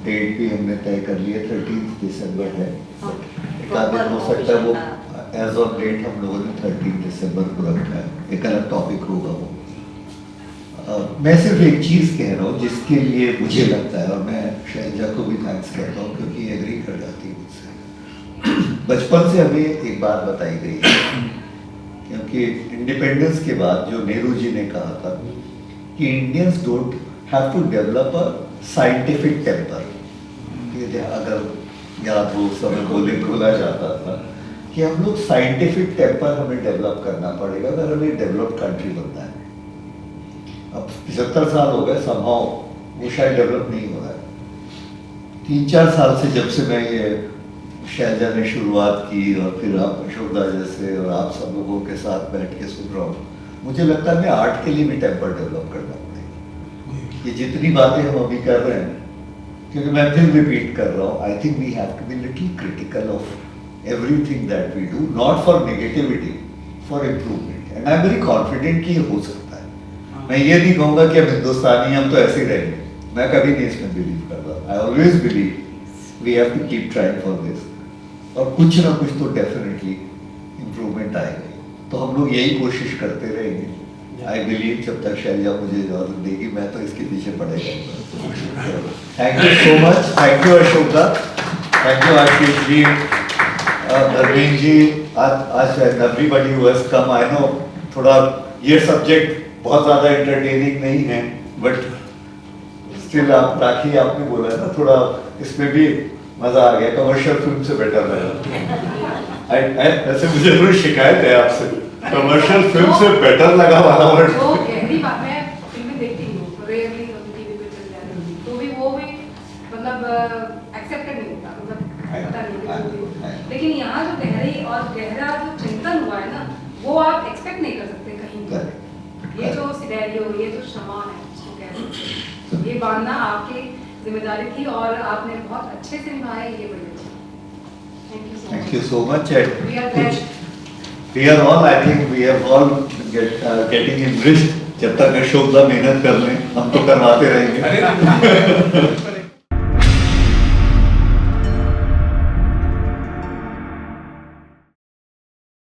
डेट भी हमने तय कर ली है, 13 दिसंबर है। एक आध दिन हो सकता है, वो एज ऑन डेट हम लोगों ने 13 दिसंबर को रखा है, एक अलग टॉपिक होगा वो। मैं सिर्फ एक चीज़ कह रहा हूँ जिसके लिए मुझे लगता है, और मैं शैलजा को भी थैंक्स कहता हूँ क्योंकि एग्री कर जाती है मुझसे। बचपन से हमें एक बात बताई गई है, क्योंकि इंडिपेंडेंस के बाद जो नेहरू जी ने कहा था कि Indians don't have to develop a scientific temper. अगर याद हो समय बोला जाता था कि हम लोग साइंटिफिक टेम्पर हमें डेवलप करना पड़ेगा अगर हमें डेवलप्ड कंट्री बनना है। अब 75 साल हो गए, संभव वो शायद डेवलप नहीं हो रहा है। 3-4 साल से जब से मैं ये शैलजा ने शुरुआत की और फिर आप अशोकदा जैसे और आप सब लोगों के साथ बैठ के सुन रहा हूँ, मुझे लगता है मैं आर्ट के लिए भी टेम्पर डेवलप करना पड़ेगा। ये जितनी बातें हम अभी कर रहे हैं, क्योंकि मैं फिर रिपीट कर रहा हूँ, I think we have to be little critical of everything that we do, not for negativity, for improvement. And I am very confident कि ये हो सकता है। मैं ये नहीं कहूँगा कि हम हिंदुस्तानी हम तो ऐसे ही रहेंगे, मैं कभी नहीं इसमें बिलीव करता। I always believe we have to keep trying for this, और कुछ ना कुछ तो डेफिनेटली इम्प्रूवमेंट आएगा। तो हम लोग यही कोशिश करते रहेंगे। आई बिलीव जब तक शैलजा मुझे इजाजत देगी मैं तो इसके पीछे पड़ेगा। Thank you so much, thank you Ashoka, thank you Ashish ji, Naveen ji, आज everybody who has come. I know थोड़ा ये सब्जेक्ट बहुत ज़्यादा एंटरटेनिंग नहीं है, बट स्टिल आप राखी आपने बोला ना, थोड़ा इसमें भी मज़ा आ गया, कमर्शियल फिल्म से बेटर लगा। ऐसे मुझे थोड़ी शिकायत है आपसे, कमर्शियल फिल्म से बेटर लगा वाला वर्ड। वो गहरी बात, मैं फिल्में देखती हूँ, गहरी और गहरा जो चिंतन हुआ है ना, वो आप एक्सपेक्ट नहीं कर सकते कहीं भी। ये जो सिनेरियो, ये जो क्षमा है उसको कह सकते हैं, ये बांधना आपकी जिम्मेदारी थी और आपने बहुत अच्छे से निभाया, ये बड़ी अच्छी। Thank you so much. We are blessed. We are all, I think we have all getting enriched. जब तक अशोक दा मेहनत कर लें, हम तो करवाते रहेंगे।